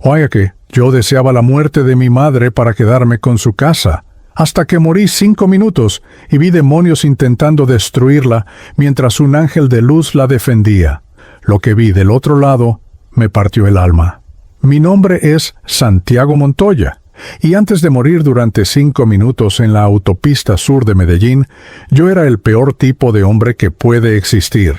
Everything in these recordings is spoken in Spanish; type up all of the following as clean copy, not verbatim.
Vaya que yo deseaba la muerte de mi madre para quedarme con su casa, hasta que morí 5 minutos y vi demonios intentando destruirla mientras un ángel de luz la defendía. Lo que vi del otro lado me partió el alma. Mi nombre es Santiago Montoya, y antes de morir durante 5 minutos en la autopista sur de Medellín, yo era el peor tipo de hombre que puede existir.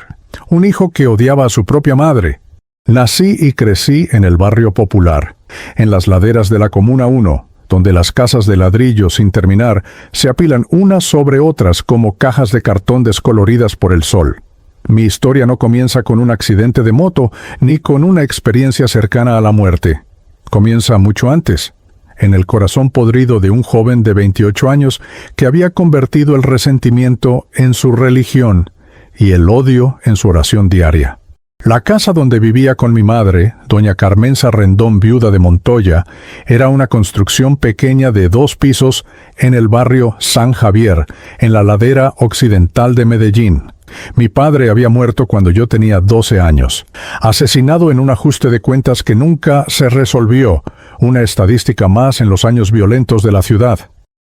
Un hijo que odiaba a su propia madre. Nací y crecí en el barrio popular, en las laderas de la Comuna 1, donde las casas de ladrillo sin terminar se apilan unas sobre otras como cajas de cartón descoloridas por el sol. Mi historia no comienza con un accidente de moto, ni con una experiencia cercana a la muerte. Comienza mucho antes, en el corazón podrido de un joven de 28 años que había convertido el resentimiento en su religión y el odio en su oración diaria. La casa donde vivía con mi madre, doña Carmenza Rendón, viuda de Montoya, era una construcción pequeña de 2 pisos en el barrio San Javier, en la ladera occidental de Medellín. Mi padre había muerto cuando yo tenía 12 años, asesinado en un ajuste de cuentas que nunca se resolvió, una estadística más en los años violentos de la ciudad.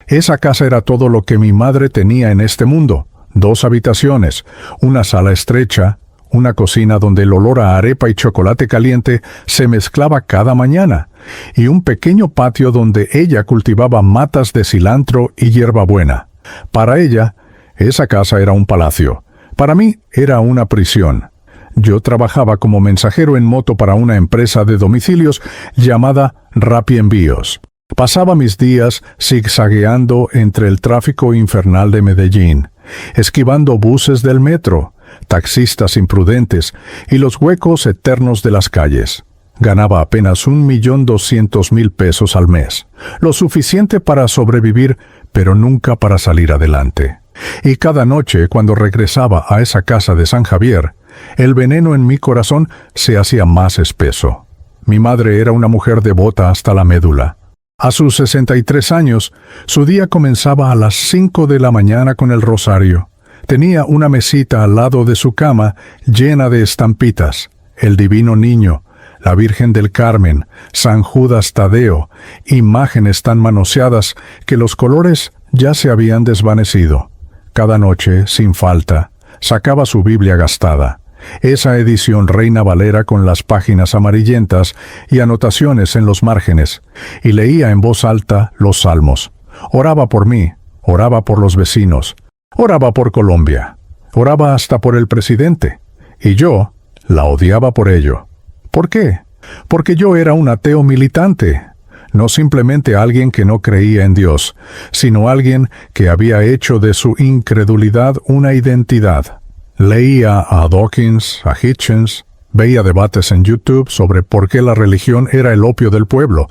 Esa casa era todo lo que mi madre tenía en este mundo: 2 habitaciones, una sala estrecha, una cocina donde el olor a arepa y chocolate caliente se mezclaba cada mañana, y un pequeño patio donde ella cultivaba matas de cilantro y hierbabuena. Para ella, esa casa era un palacio. Para mí, era una prisión. Yo trabajaba como mensajero en moto para una empresa de domicilios llamada Rappi Envíos. Pasaba mis días zigzagueando entre el tráfico infernal de Medellín, esquivando buses del metro, taxistas imprudentes y los huecos eternos de las calles. Ganaba apenas 1.200.000 pesos al mes, lo suficiente para sobrevivir, pero nunca para salir adelante. Y cada noche, cuando regresaba a esa casa de San Javier, el veneno en mi corazón se hacía más espeso. Mi madre era una mujer devota hasta la médula. A sus 63 años, su día comenzaba a las 5 de la mañana con el rosario. Tenía una mesita al lado de su cama llena de estampitas: el Divino Niño, la Virgen del Carmen, San Judas Tadeo, imágenes tan manoseadas que los colores ya se habían desvanecido. Cada noche, sin falta, sacaba su Biblia gastada, esa edición Reina Valera con las páginas amarillentas y anotaciones en los márgenes, y leía en voz alta los salmos. Oraba por mí, oraba por los vecinos, oraba por Colombia, oraba hasta por el presidente, y yo la odiaba por ello. ¿Por qué? Porque yo era un ateo militante, no simplemente alguien que no creía en Dios, sino alguien que había hecho de su incredulidad una identidad. Leía a Dawkins, a Hitchens, veía debates en YouTube sobre por qué la religión era el opio del pueblo.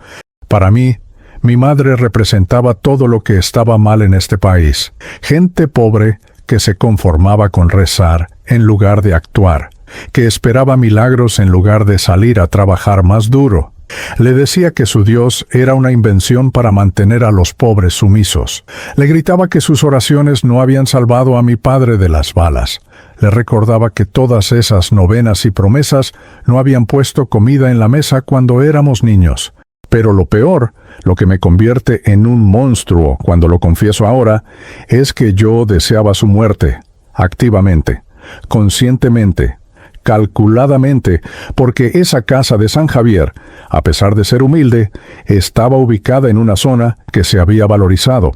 Para mí, mi madre representaba todo lo que estaba mal en este país. Gente pobre que se conformaba con rezar en lugar de actuar, que esperaba milagros en lugar de salir a trabajar más duro. Le decía que su Dios era una invención para mantener a los pobres sumisos. Le gritaba que sus oraciones no habían salvado a mi padre de las balas. Le recordaba que todas esas novenas y promesas no habían puesto comida en la mesa cuando éramos niños. Pero lo peor, lo que me convierte en un monstruo cuando lo confieso ahora, es que yo deseaba su muerte, activamente, conscientemente, calculadamente, porque esa casa de San Javier, a pesar de ser humilde, estaba ubicada en una zona que se había valorizado.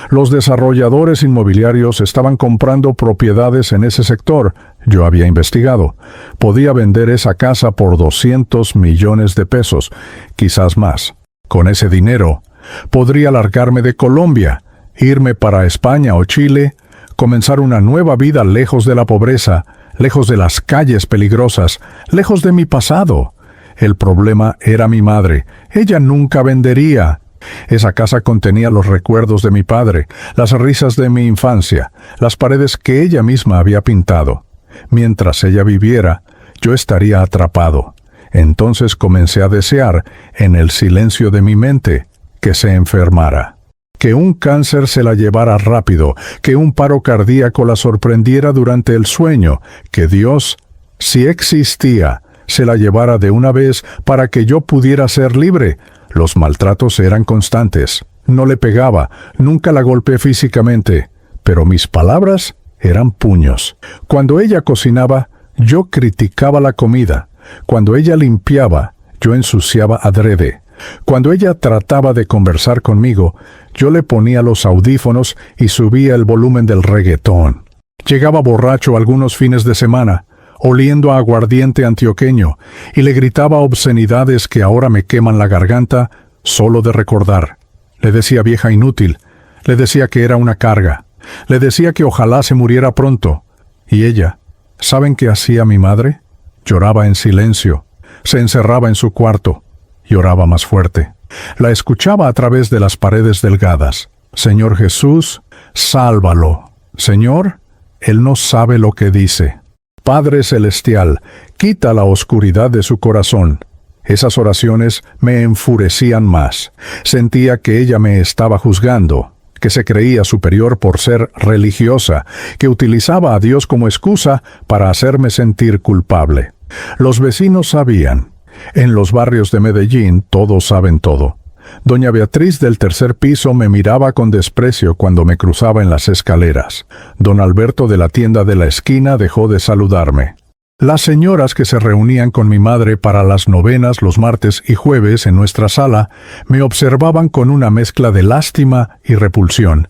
Los desarrolladores inmobiliarios estaban comprando propiedades en ese sector. Yo había investigado. Podía vender esa casa por 200 millones de pesos, quizás más. Con ese dinero, podría largarme de Colombia, irme para España o Chile, comenzar una nueva vida lejos de la pobreza, lejos de las calles peligrosas, lejos de mi pasado. El problema era mi madre. Ella nunca vendería. Esa casa contenía los recuerdos de mi padre, las risas de mi infancia, las paredes que ella misma había pintado. Mientras ella viviera, yo estaría atrapado. Entonces comencé a desear, en el silencio de mi mente, que se enfermara. Que un cáncer se la llevara rápido, que un paro cardíaco la sorprendiera durante el sueño, que Dios, si existía, se la llevara de una vez para que yo pudiera ser libre. Los maltratos eran constantes. No le pegaba, nunca la golpeé físicamente, pero mis palabras eran puños. Cuando ella cocinaba, yo criticaba la comida. Cuando ella limpiaba, yo ensuciaba adrede. Cuando ella trataba de conversar conmigo, yo le ponía los audífonos y subía el volumen del reggaetón. Llegaba borracho algunos fines de semana, oliendo a aguardiente antioqueño, y le gritaba obscenidades que ahora me queman la garganta solo de recordar. Le decía vieja inútil, le decía que era una carga, le decía que ojalá se muriera pronto. Y ella, ¿saben qué hacía mi madre? Lloraba en silencio, se encerraba en su cuarto, lloraba más fuerte. La escuchaba a través de las paredes delgadas. Señor Jesús, sálvalo. Señor, Él no sabe lo que dice. Padre Celestial, quita la oscuridad de su corazón. Esas oraciones me enfurecían más. Sentía que ella me estaba juzgando, que se creía superior por ser religiosa, que utilizaba a Dios como excusa para hacerme sentir culpable. Los vecinos sabían. En los barrios de Medellín todos saben todo. Doña Beatriz del tercer piso me miraba con desprecio cuando me cruzaba en las escaleras. Don Alberto de la tienda de la esquina dejó de saludarme. Las señoras que se reunían con mi madre para las novenas los martes y jueves en nuestra sala me observaban con una mezcla de lástima y repulsión.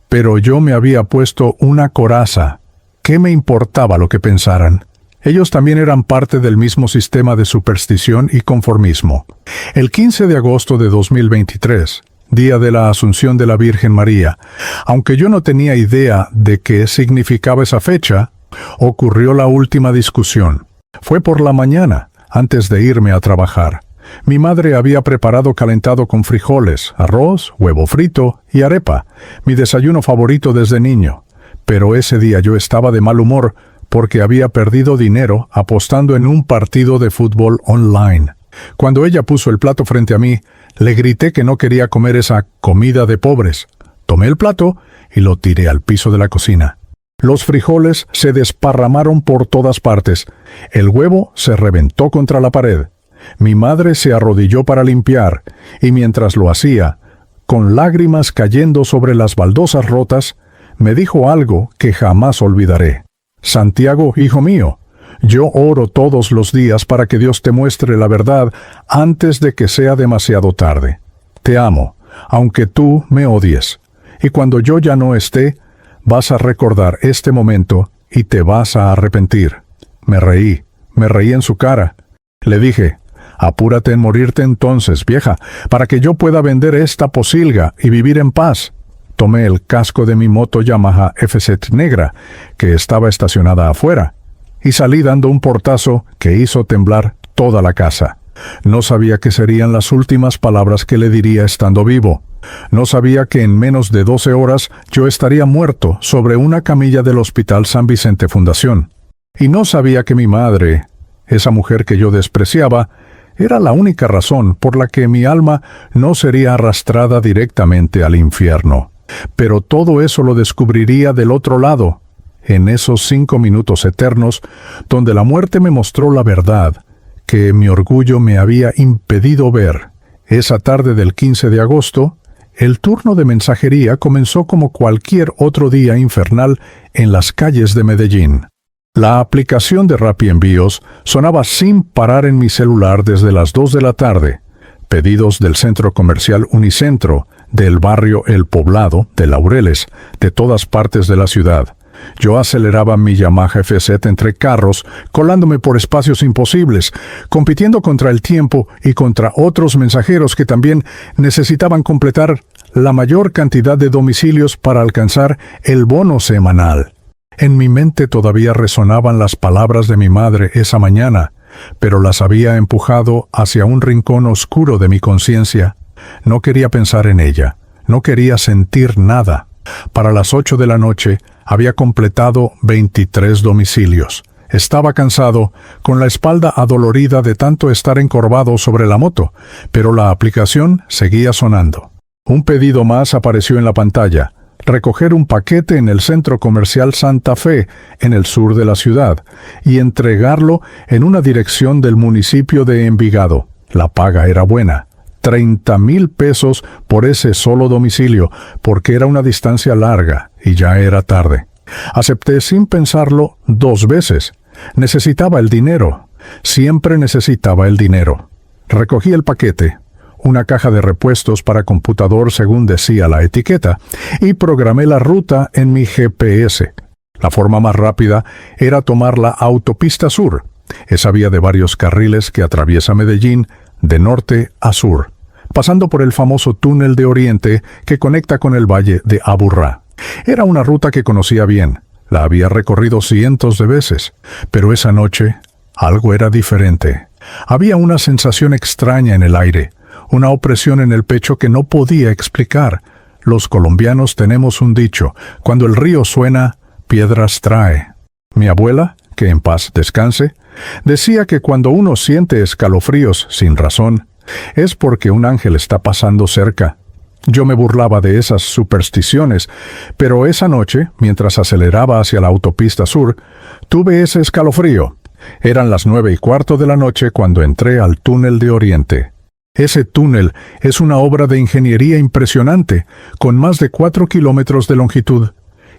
Pero yo me había puesto una coraza. ¿Qué me importaba lo que pensaran? Ellos también eran parte del mismo sistema de superstición y conformismo. El 15 de agosto de 2023, día de la Asunción de la Virgen María, aunque yo no tenía idea de qué significaba esa fecha, ocurrió la última discusión. Fue por la mañana, antes de irme a trabajar. Mi madre había preparado calentado con frijoles, arroz, huevo frito y arepa, mi desayuno favorito desde niño. Pero ese día yo estaba de mal humor porque había perdido dinero apostando en un partido de fútbol online. Cuando ella puso el plato frente a mí, le grité que no quería comer esa comida de pobres. Tomé el plato y lo tiré al piso de la cocina. Los frijoles se desparramaron por todas partes. El huevo se reventó contra la pared. Mi madre se arrodilló para limpiar, y mientras lo hacía, con lágrimas cayendo sobre las baldosas rotas, me dijo algo que jamás olvidaré. Santiago, hijo mío, yo oro todos los días para que Dios te muestre la verdad antes de que sea demasiado tarde. Te amo, aunque tú me odies. Y cuando yo ya no esté, vas a recordar este momento y te vas a arrepentir. Me reí en su cara. Le dije, apúrate en morirte entonces, vieja, para que yo pueda vender esta posilga y vivir en paz. Tomé el casco de mi moto Yamaha FZ negra, que estaba estacionada afuera, y salí dando un portazo que hizo temblar toda la casa. No sabía qué serían las últimas palabras que le diría estando vivo. No sabía que en menos de 12 horas yo estaría muerto sobre una camilla del Hospital San Vicente Fundación. Y no sabía que mi madre, esa mujer que yo despreciaba, era la única razón por la que mi alma no sería arrastrada directamente al infierno. Pero todo eso lo descubriría del otro lado, en esos 5 minutos eternos, donde la muerte me mostró la verdad que mi orgullo me había impedido ver. Esa tarde del 15 de agosto, el turno de mensajería comenzó como cualquier otro día infernal en las calles de Medellín. La aplicación de Rappi Envíos sonaba sin parar en mi celular desde las 2 de la tarde. Pedidos del centro comercial Unicentro, del barrio El Poblado, de Laureles, de todas partes de la ciudad. Yo aceleraba mi Yamaha FZ entre carros, colándome por espacios imposibles, compitiendo contra el tiempo y contra otros mensajeros que también necesitaban completar la mayor cantidad de domicilios para alcanzar el bono semanal. En mi mente todavía resonaban las palabras de mi madre esa mañana, pero las había empujado hacia un rincón oscuro de mi conciencia. No quería pensar en ella, no quería sentir nada. Para las 8 de la noche había completado 23 domicilios. Estaba cansado, con la espalda adolorida de tanto estar encorvado sobre la moto, pero la aplicación seguía sonando. Un pedido más apareció en la pantalla. recoger un paquete en el centro comercial Santa Fe, en el sur de la ciudad, y entregarlo en una dirección del municipio de Envigado. La paga era buena, 30,000 pesos por ese solo domicilio, porque era una distancia larga y ya era tarde. Acepté sin pensarlo 2 veces. Necesitaba el dinero. Siempre necesitaba el dinero. Recogí el paquete, una caja de repuestos para computador según decía la etiqueta, y programé la ruta en mi GPS. La forma más rápida era tomar la autopista sur, esa vía de varios carriles que atraviesa Medellín de norte a sur, pasando por el famoso túnel de Oriente que conecta con el valle de Aburrá. Era una ruta que conocía bien, la había recorrido cientos de veces, pero esa noche algo era diferente. Había una sensación extraña en el aire, una opresión en el pecho que no podía explicar. Los colombianos tenemos un dicho: cuando el río suena, piedras trae. Mi abuela, que en paz descanse, decía que cuando uno siente escalofríos sin razón, es porque un ángel está pasando cerca. Yo me burlaba de esas supersticiones, pero esa noche, mientras aceleraba hacia la autopista sur, tuve ese escalofrío. Eran las 9:15 de la noche cuando entré al túnel de Oriente. Ese túnel es una obra de ingeniería impresionante, con más de 4 kilómetros de longitud,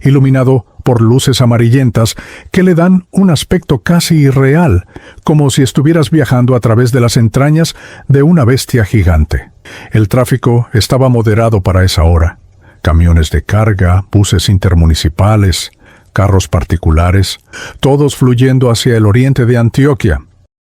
iluminado por luces amarillentas que le dan un aspecto casi irreal, como si estuvieras viajando a través de las entrañas de una bestia gigante. El tráfico estaba moderado para esa hora. Camiones de carga, buses intermunicipales, carros particulares, todos fluyendo hacia el oriente de Antioquia.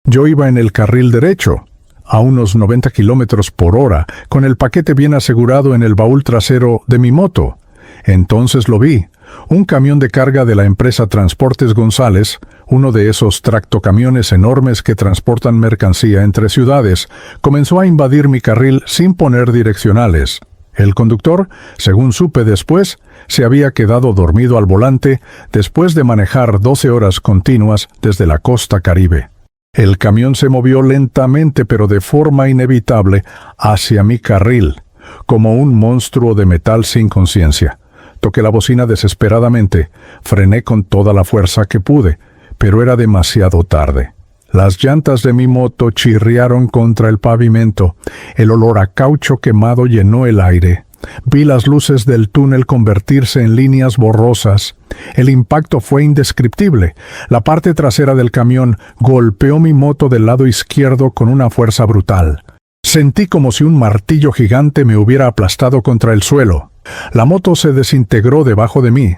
Yo iba en el carril derecho, a unos 90 kilómetros por hora, con el paquete bien asegurado en el baúl trasero de mi moto. Entonces lo vi. Un camión de carga de la empresa Transportes González, uno de esos tractocamiones enormes que transportan mercancía entre ciudades, comenzó a invadir mi carril sin poner direccionales. El conductor, según supe después, se había quedado dormido al volante después de manejar 12 horas continuas desde la costa Caribe. El camión se movió lentamente pero de forma inevitable hacia mi carril, como un monstruo de metal sin conciencia. Toqué la bocina desesperadamente, frené con toda la fuerza que pude, pero era demasiado tarde. Las llantas de mi moto chirriaron contra el pavimento, el olor a caucho quemado llenó el aire. Vi las luces del túnel convertirse en líneas borrosas. El impacto fue indescriptible. La parte trasera del camión golpeó mi moto del lado izquierdo con una fuerza brutal. Sentí como si un martillo gigante me hubiera aplastado contra el suelo. La moto se desintegró debajo de mí.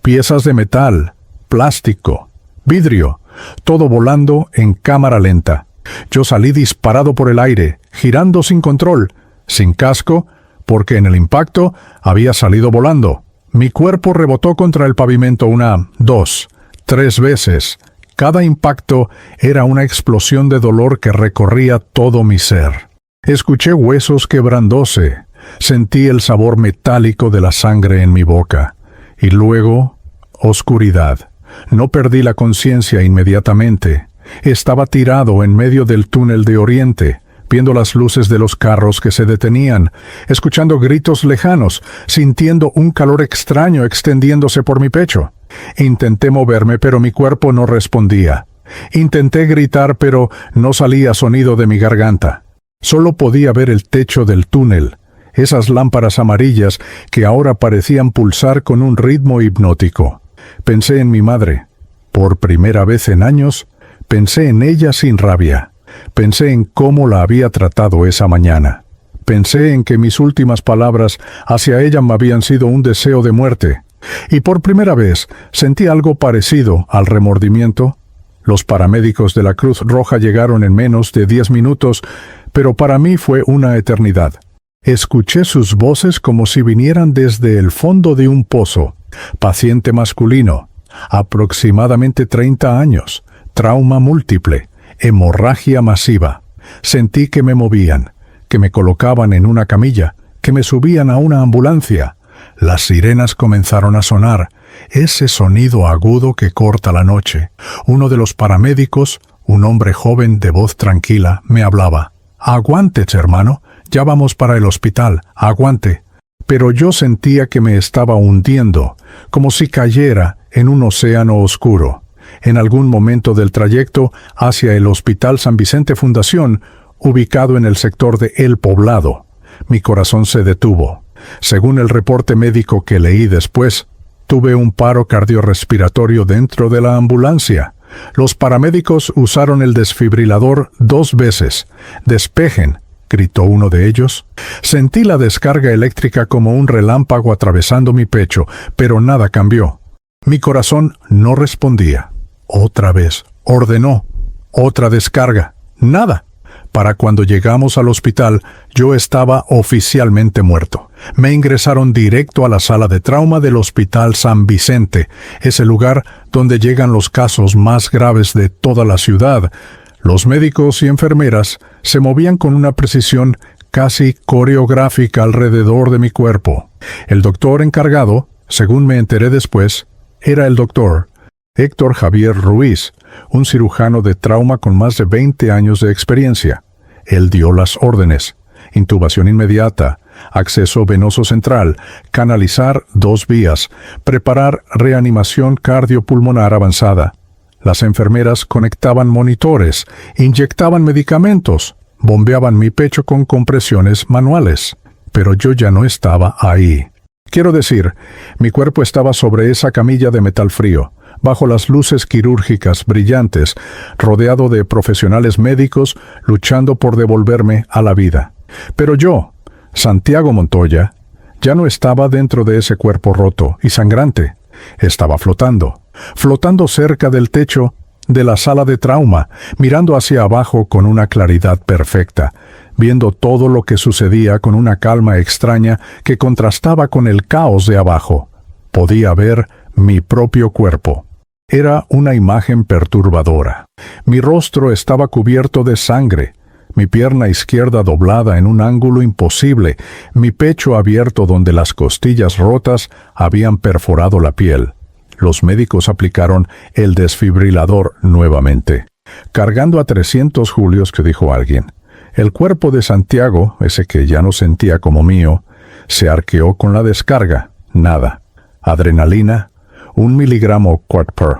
Piezas de metal, plástico, vidrio, todo volando en cámara lenta. Yo salí disparado por el aire, girando sin control, sin casco, porque en el impacto había salido volando. Mi cuerpo rebotó contra el pavimento 1, 2, 3 veces. Cada impacto era una explosión de dolor que recorría todo mi ser. Escuché huesos quebrándose. Sentí el sabor metálico de la sangre en mi boca. Y luego, oscuridad. No perdí la conciencia inmediatamente. Estaba tirado en medio del túnel de Oriente, viendo las luces de los carros que se detenían, escuchando gritos lejanos, sintiendo un calor extraño extendiéndose por mi pecho. Intenté moverme, pero mi cuerpo no respondía. Intenté gritar, pero no salía sonido de mi garganta. Solo podía ver el techo del túnel, esas lámparas amarillas que ahora parecían pulsar con un ritmo hipnótico. Pensé en mi madre. Por primera vez en años, pensé en ella sin rabia. Pensé en cómo la había tratado esa mañana. Pensé en que mis últimas palabras hacia ella me habían sido un deseo de muerte. Y por primera vez sentí algo parecido al remordimiento. Los paramédicos de la Cruz Roja llegaron en menos de 10 minutos, pero para mí fue una eternidad. Escuché sus voces como si vinieran desde el fondo de un pozo. Paciente masculino, aproximadamente 30 años, trauma múltiple, hemorragia masiva. Sentí que me movían, que me colocaban en una camilla, que me subían a una ambulancia. Las sirenas comenzaron a sonar, ese sonido agudo que corta la noche. Uno de los paramédicos, un hombre joven de voz tranquila, me hablaba. «Aguante, hermano, ya vamos para el hospital, aguante». pero yo sentía que me estaba hundiendo, como si cayera en un océano oscuro. En algún momento del trayecto hacia el Hospital San Vicente Fundación, ubicado en el sector de El Poblado, mi corazón se detuvo. Según el reporte médico que leí después, tuve un paro cardiorrespiratorio dentro de la ambulancia. Los paramédicos usaron el desfibrilador 2 veces. «Despejen», gritó uno de ellos. Sentí la descarga eléctrica como un relámpago atravesando mi pecho, pero nada cambió. Mi corazón no respondía. Otra vez, ordenó. Otra descarga. Nada. Para cuando llegamos al hospital, yo estaba oficialmente muerto. Me ingresaron directo a la sala de trauma del Hospital San Vicente, ese lugar donde llegan los casos más graves de toda la ciudad. Los médicos y enfermeras se movían con una precisión casi coreográfica alrededor de mi cuerpo. El doctor encargado, según me enteré después, era el doctor Héctor Javier Ruiz, un cirujano de trauma con más de 20 años de experiencia. Él dio las órdenes: intubación inmediata, acceso venoso central, canalizar 2 vías, preparar reanimación cardiopulmonar avanzada. Las enfermeras conectaban monitores, inyectaban medicamentos, bombeaban mi pecho con compresiones manuales. Pero yo ya no estaba ahí. Quiero decir, mi cuerpo estaba sobre esa camilla de metal frío, bajo las luces quirúrgicas brillantes, rodeado de profesionales médicos luchando por devolverme a la vida. Pero yo, Santiago Montoya, ya no estaba dentro de ese cuerpo roto y sangrante. Estaba flotando cerca del techo de la sala de trauma, mirando hacia abajo con una claridad perfecta, viendo todo lo que sucedía con una calma extraña que contrastaba con el caos de abajo. Podía ver mi propio cuerpo. Era una imagen perturbadora. Mi rostro estaba cubierto de sangre, mi pierna izquierda doblada en un ángulo imposible, mi pecho abierto donde las costillas rotas habían perforado la piel. Los médicos aplicaron el desfibrilador nuevamente. «Cargando a 300 julios», que dijo alguien. El cuerpo de Santiago, ese que ya no sentía como mío, se arqueó con la descarga. Nada. Adrenalina, 1 miligramo quad-per.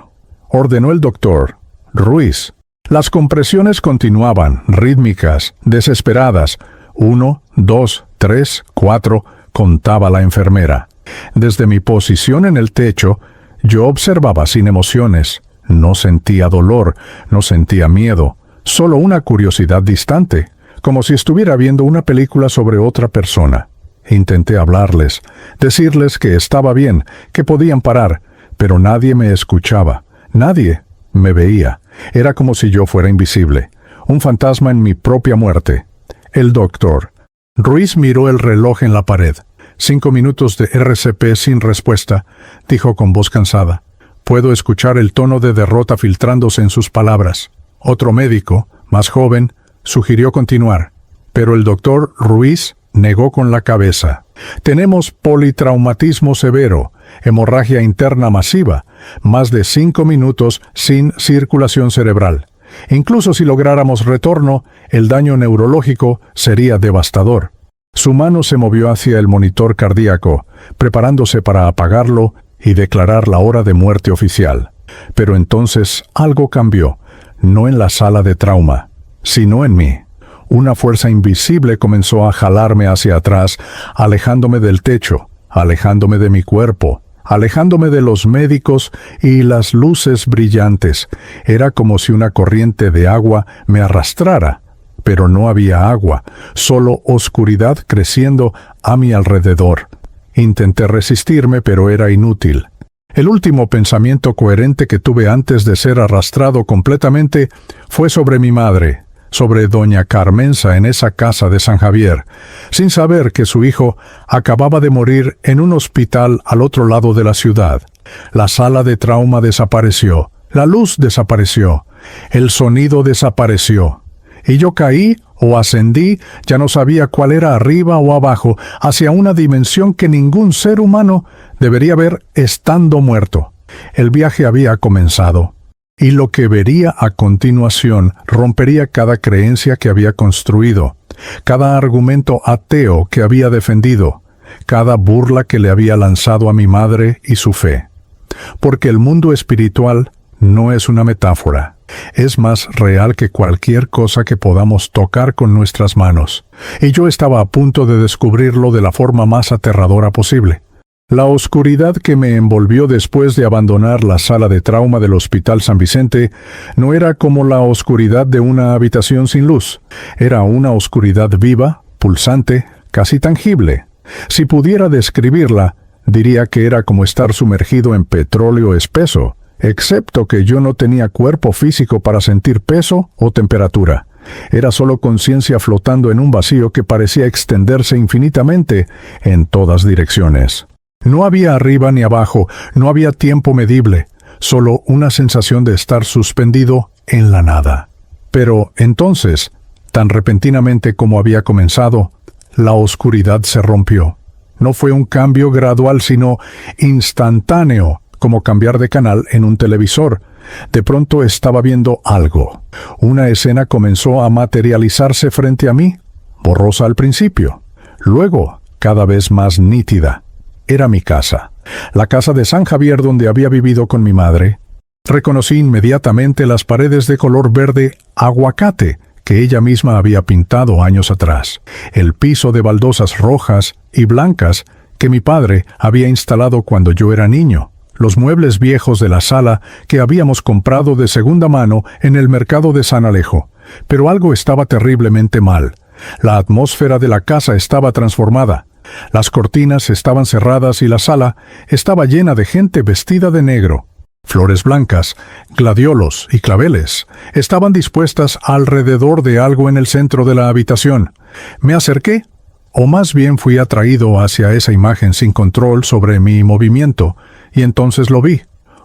Ordenó el doctor Ruiz. Las compresiones continuaban, rítmicas, desesperadas. 1, 2, 3, 4, contaba la enfermera. Desde mi posición en el techo, yo observaba sin emociones. No sentía dolor, no sentía miedo, solo una curiosidad distante, como si estuviera viendo una película sobre otra persona. Intenté hablarles, decirles que estaba bien, que podían parar, pero nadie me escuchaba, nadie me veía. Era como si yo fuera invisible, un fantasma en mi propia muerte. El doctor Ruiz miró el reloj en la pared. 5 minutos de RCP sin respuesta, dijo con voz cansada. Puedo escuchar el tono de derrota filtrándose en sus palabras. Otro médico, más joven, sugirió continuar, pero el doctor Ruiz negó con la cabeza. Tenemos politraumatismo severo, hemorragia interna masiva, más de 5 minutos sin circulación cerebral. Incluso si lográramos retorno, el daño neurológico sería devastador. Su mano se movió hacia el monitor cardíaco, preparándose para apagarlo y declarar la hora de muerte oficial. Pero entonces algo cambió, no en la sala de trauma, sino en mí. Una fuerza invisible comenzó a jalarme hacia atrás, alejándome del techo, alejándome de mi cuerpo, alejándome de los médicos y las luces brillantes. Era como si una corriente de agua me arrastrara, pero no había agua, solo oscuridad creciendo a mi alrededor. Intenté resistirme, pero era inútil. El último pensamiento coherente que tuve antes de ser arrastrado completamente fue sobre mi madre, sobre doña Carmenza en esa casa de San Javier, sin saber que su hijo acababa de morir en un hospital al otro lado de la ciudad. La sala de trauma desapareció, la luz desapareció, el sonido desapareció. Y yo caí o ascendí, ya no sabía cuál era arriba o abajo, hacia una dimensión que ningún ser humano debería ver estando muerto. El viaje había comenzado, y lo que vería a continuación rompería cada creencia que había construido, cada argumento ateo que había defendido, cada burla que le había lanzado a mi madre y su fe. Porque el mundo espiritual no es una metáfora. Es más real que cualquier cosa que podamos tocar con nuestras manos. Y yo estaba a punto de descubrirlo de la forma más aterradora posible. La oscuridad que me envolvió después de abandonar la sala de trauma del Hospital San Vicente no era como la oscuridad de una habitación sin luz. Era una oscuridad viva, pulsante, casi tangible. Si pudiera describirla, diría que era como estar sumergido en petróleo espeso, excepto que yo no tenía cuerpo físico para sentir peso o temperatura. Era solo conciencia flotando en un vacío que parecía extenderse infinitamente en todas direcciones. No había arriba ni abajo, no había tiempo medible, solo una sensación de estar suspendido en la nada. Pero entonces, tan repentinamente como había comenzado, la oscuridad se rompió. No fue un cambio gradual, sino instantáneo, como cambiar de canal en un televisor. De pronto estaba viendo algo. Una escena comenzó a materializarse frente a mí, borrosa al principio, luego cada vez más nítida. Era mi casa, la casa de San Javier donde había vivido con mi madre. Reconocí inmediatamente las paredes de color verde aguacate que ella misma había pintado años atrás, el piso de baldosas rojas y blancas que mi padre había instalado cuando yo era niño, los muebles viejos de la sala que habíamos comprado de segunda mano en el mercado de San Alejo. Pero algo estaba terriblemente mal. La atmósfera de la casa estaba transformada. Las cortinas estaban cerradas y la sala estaba llena de gente vestida de negro. Flores blancas, gladiolos y claveles estaban dispuestas alrededor de algo en el centro de la habitación. Me acerqué, o más bien fui atraído hacia esa imagen sin control sobre mi movimiento, y entonces lo vi.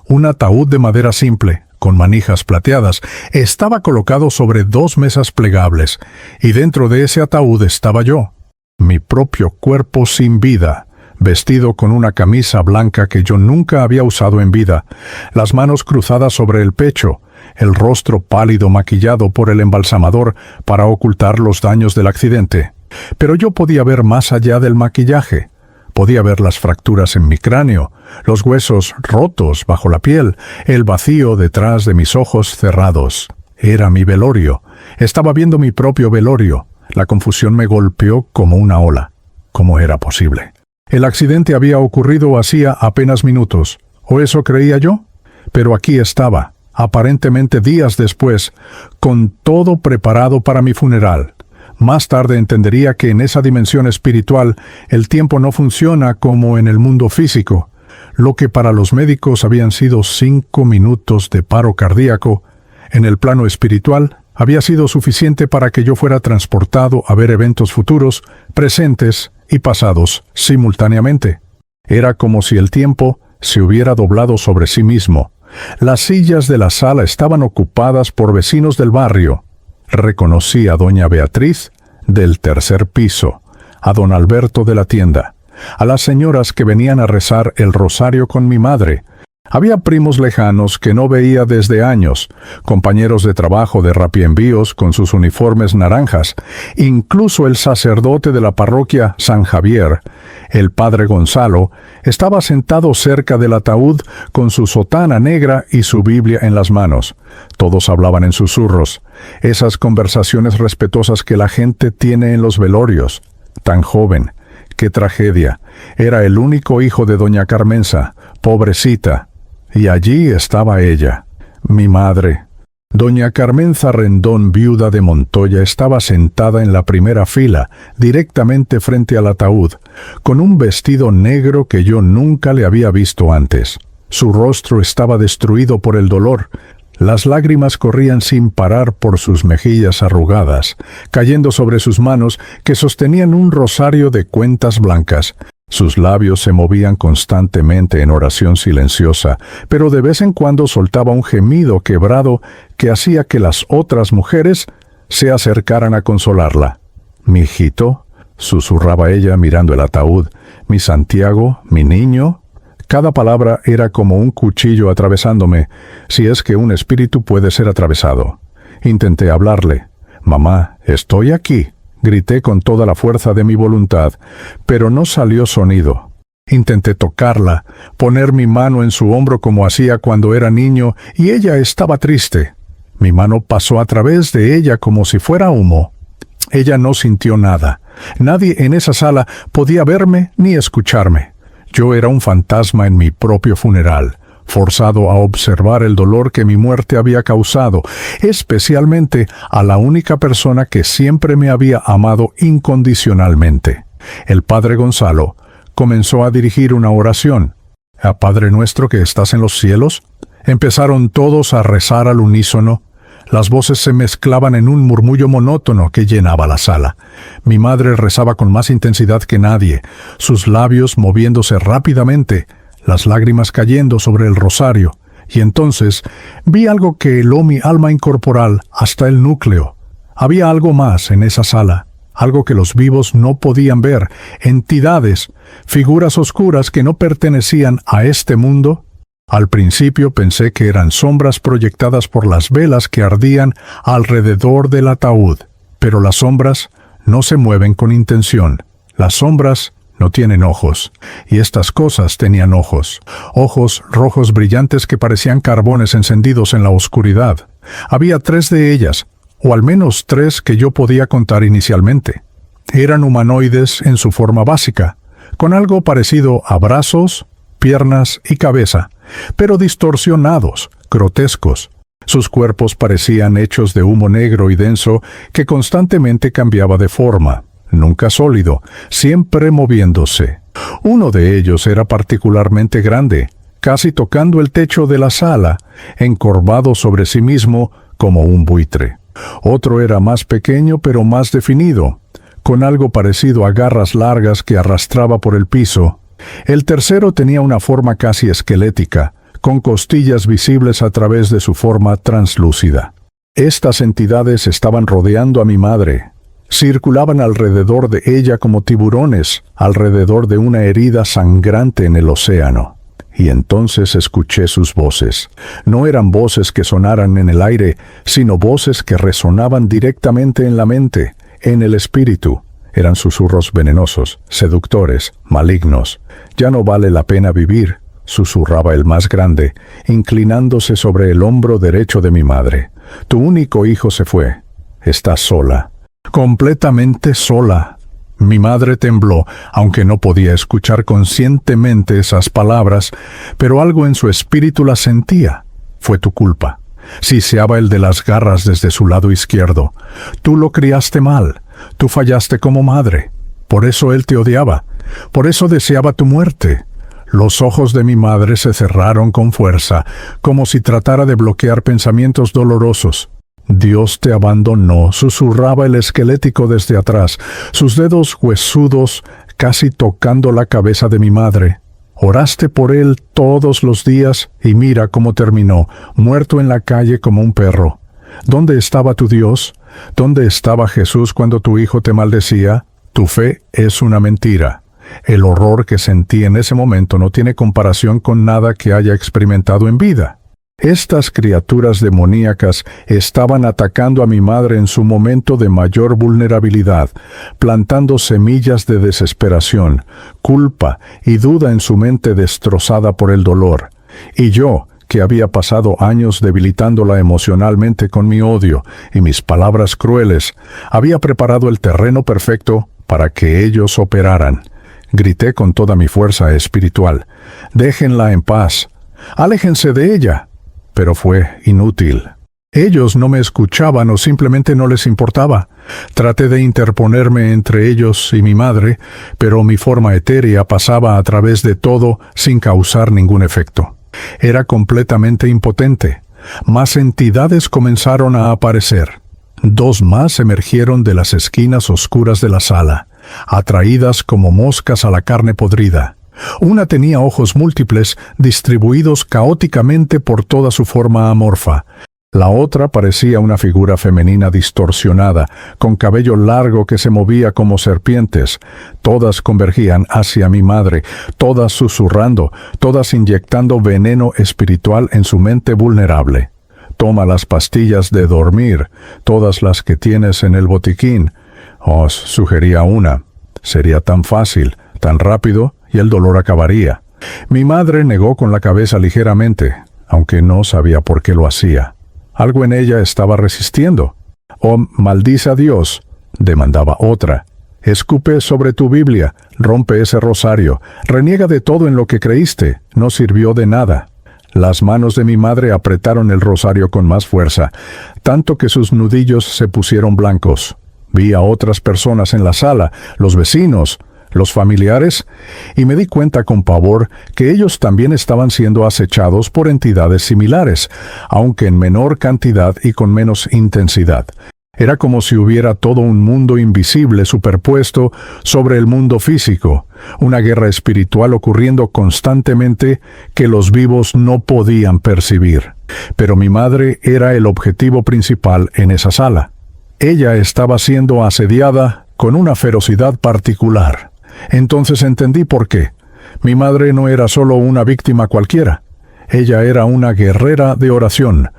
Un ataúd de madera simple, con manijas plateadas, estaba colocado sobre 2 mesas plegables, y dentro de ese ataúd estaba yo. Mi propio cuerpo sin vida, vestido con una camisa blanca que yo nunca había usado en vida, las manos cruzadas sobre el pecho, el rostro pálido maquillado por el embalsamador para ocultar los daños del accidente. Pero yo podía ver más allá del maquillaje. Podía ver las fracturas en mi cráneo, los huesos rotos bajo la piel, el vacío detrás de mis ojos cerrados. Era mi velorio. Estaba viendo mi propio velorio. La confusión me golpeó como una ola. ¿Cómo era posible? El accidente había ocurrido hacía apenas minutos, o eso creía yo. Pero aquí estaba, aparentemente días después, con todo preparado para mi funeral. Más tarde entendería que en esa dimensión espiritual el tiempo no funciona como en el mundo físico. Lo que para los médicos habían sido 5 minutos de paro cardíaco, en el plano espiritual había sido suficiente para que yo fuera transportado a ver eventos futuros, presentes y pasados simultáneamente. Era como si el tiempo se hubiera doblado sobre sí mismo. Las sillas de la sala estaban ocupadas por vecinos del barrio. Reconocí a doña Beatriz del 3er piso, a don Alberto de la tienda, a las señoras que venían a rezar el rosario con mi madre. Había primos lejanos que no veía desde años, compañeros de trabajo de Rapienvíos con sus uniformes naranjas, incluso el sacerdote de la parroquia San Javier, el padre Gonzalo, estaba sentado cerca del ataúd con su sotana negra y su Biblia en las manos. Todos hablaban en susurros, esas conversaciones respetuosas que la gente tiene en los velorios. Tan joven, qué tragedia. Era el único hijo de doña Carmenza, pobrecita. Y allí estaba ella, mi madre. Doña Carmenza Rendón, viuda de Montoya, estaba sentada en la primera fila, directamente frente al ataúd, con un vestido negro que yo nunca le había visto antes. Su rostro estaba destruido por el dolor. Las lágrimas corrían sin parar por sus mejillas arrugadas, cayendo sobre sus manos que sostenían un rosario de cuentas blancas. Sus labios se movían constantemente en oración silenciosa, pero de vez en cuando soltaba un gemido quebrado que hacía que las otras mujeres se acercaran a consolarla. «Mi hijito», susurraba ella mirando el ataúd, «mi Santiago, mi niño». Cada palabra era como un cuchillo atravesándome, si es que un espíritu puede ser atravesado. Intenté hablarle. «Mamá, estoy aquí», Grité con toda la fuerza de mi voluntad, pero no salió sonido. Intenté tocarla, poner mi mano en su hombro como hacía cuando era niño, y ella estaba triste. Mi mano pasó a través de ella como si fuera humo. Ella no sintió nada. Nadie en esa sala podía verme ni escucharme. Yo era un fantasma en mi propio funeral, forzado a observar el dolor que mi muerte había causado, especialmente a la única persona que siempre me había amado incondicionalmente. El padre Gonzalo comenzó a dirigir una oración. Padre nuestro que estás en los cielos. Empezaron todos a rezar al unísono. Las voces se mezclaban en un murmullo monótono que llenaba la sala. Mi madre rezaba con más intensidad que nadie, sus labios moviéndose rápidamente, las lágrimas cayendo sobre el rosario, y entonces vi algo que heló mi alma incorporal hasta el núcleo. Había algo más en esa sala, algo que los vivos no podían ver, entidades, figuras oscuras que no pertenecían a este mundo. Al principio pensé que eran sombras proyectadas por las velas que ardían alrededor del ataúd, pero las sombras no se mueven con intención. Las sombras no tienen ojos, y estas cosas tenían ojos rojos brillantes que parecían carbones encendidos en la oscuridad. Había 3 de ellas, o al menos 3 que yo podía contar inicialmente. Eran humanoides en su forma básica, con algo parecido a brazos, piernas y cabeza, pero distorsionados, grotescos. Sus cuerpos parecían hechos de humo negro y denso que constantemente cambiaba de forma. Nunca sólido, siempre moviéndose. Uno de ellos era particularmente grande, casi tocando el techo de la sala, encorvado sobre sí mismo como un buitre. Otro era más pequeño pero más definido, con algo parecido a garras largas que arrastraba por el piso. El tercero tenía una forma casi esquelética, con costillas visibles a través de su forma translúcida. Estas entidades estaban rodeando a mi madre. Circulaban alrededor de ella como tiburones, alrededor de una herida sangrante en el océano. Y entonces escuché sus voces. No eran voces que sonaran en el aire, sino voces que resonaban directamente en la mente, en el espíritu. Eran susurros venenosos, seductores, malignos. «Ya no vale la pena vivir», susurraba el más grande, inclinándose sobre el hombro derecho de mi madre. «Tu único hijo se fue. Estás sola. Completamente sola». Mi madre tembló, aunque no podía escuchar conscientemente esas palabras, pero algo en su espíritu las sentía. «Fue tu culpa». Siseaba el de las garras desde su lado izquierdo. «Tú lo criaste mal. Tú fallaste como madre. Por eso él te odiaba. Por eso deseaba tu muerte». Los ojos de mi madre se cerraron con fuerza, como si tratara de bloquear pensamientos dolorosos. «Dios te abandonó», susurraba el esquelético desde atrás, sus dedos huesudos casi tocando la cabeza de mi madre. «Oraste por él todos los días y mira cómo terminó, muerto en la calle como un perro. ¿Dónde estaba tu Dios? ¿Dónde estaba Jesús cuando tu hijo te maldecía? Tu fe es una mentira». El horror que sentí en ese momento no tiene comparación con nada que haya experimentado en vida. Estas criaturas demoníacas estaban atacando a mi madre en su momento de mayor vulnerabilidad, plantando semillas de desesperación, culpa y duda en su mente destrozada por el dolor. Y yo, que había pasado años debilitándola emocionalmente con mi odio y mis palabras crueles, había preparado el terreno perfecto para que ellos operaran. Grité con toda mi fuerza espiritual: «Déjenla en paz. Aléjense de ella». Pero fue inútil. Ellos no me escuchaban o simplemente no les importaba. Traté de interponerme entre ellos y mi madre, pero mi forma etérea pasaba a través de todo sin causar ningún efecto. Era completamente impotente. Más entidades comenzaron a aparecer. 2 más emergieron de las esquinas oscuras de la sala, atraídas como moscas a la carne podrida. Una tenía ojos múltiples distribuidos caóticamente por toda su forma amorfa. La otra parecía una figura femenina distorsionada, con cabello largo que se movía como serpientes. Todas convergían hacia mi madre, todas susurrando, todas inyectando veneno espiritual en su mente vulnerable. «Toma las pastillas de dormir, todas las que tienes en el botiquín». Os sugería una. Sería tan fácil, tan rápido, y el dolor acabaría. Mi madre negó con la cabeza ligeramente, aunque no sabía por qué lo hacía. Algo en ella estaba resistiendo. «Oh, maldice a Dios», demandaba otra. «Escupe sobre tu Biblia, rompe ese rosario, reniega de todo en lo que creíste, no sirvió de nada». Las manos de mi madre apretaron el rosario con más fuerza, tanto que sus nudillos se pusieron blancos. Vi a otras personas en la sala, los vecinos, los familiares, y me di cuenta con pavor que ellos también estaban siendo acechados por entidades similares, aunque en menor cantidad y con menos intensidad. Era como si hubiera todo un mundo invisible superpuesto sobre el mundo físico, una guerra espiritual ocurriendo constantemente que los vivos no podían percibir. Pero mi madre era el objetivo principal en esa sala. Ella estaba siendo asediada con una ferocidad particular. Entonces entendí por qué. Mi madre no era solo una víctima cualquiera. Ella era una guerrera de oración.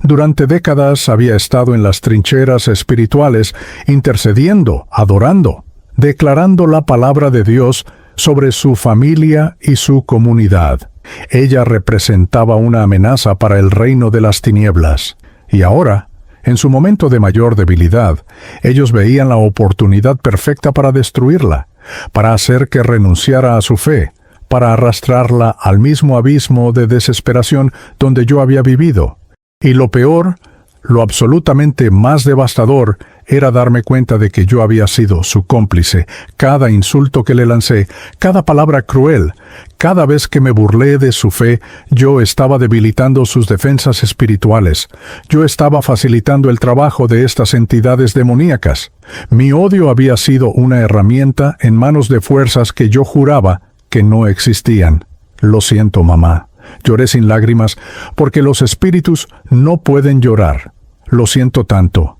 Durante décadas había estado en las trincheras espirituales, intercediendo, adorando, declarando la palabra de Dios sobre su familia y su comunidad. Ella representaba una amenaza para el reino de las tinieblas. Y ahora, en su momento de mayor debilidad, ellos veían la oportunidad perfecta para destruirla, para hacer que renunciara a su fe, para arrastrarla al mismo abismo de desesperación donde yo había vivido. Y lo peor, lo absolutamente más devastador, era darme cuenta de que yo había sido su cómplice. Cada insulto que le lancé, cada palabra cruel, cada vez que me burlé de su fe, yo estaba debilitando sus defensas espirituales. Yo estaba facilitando el trabajo de estas entidades demoníacas. Mi odio había sido una herramienta en manos de fuerzas que yo juraba que no existían. Lo siento, mamá. Lloré sin lágrimas, porque los espíritus no pueden llorar. Lo siento tanto.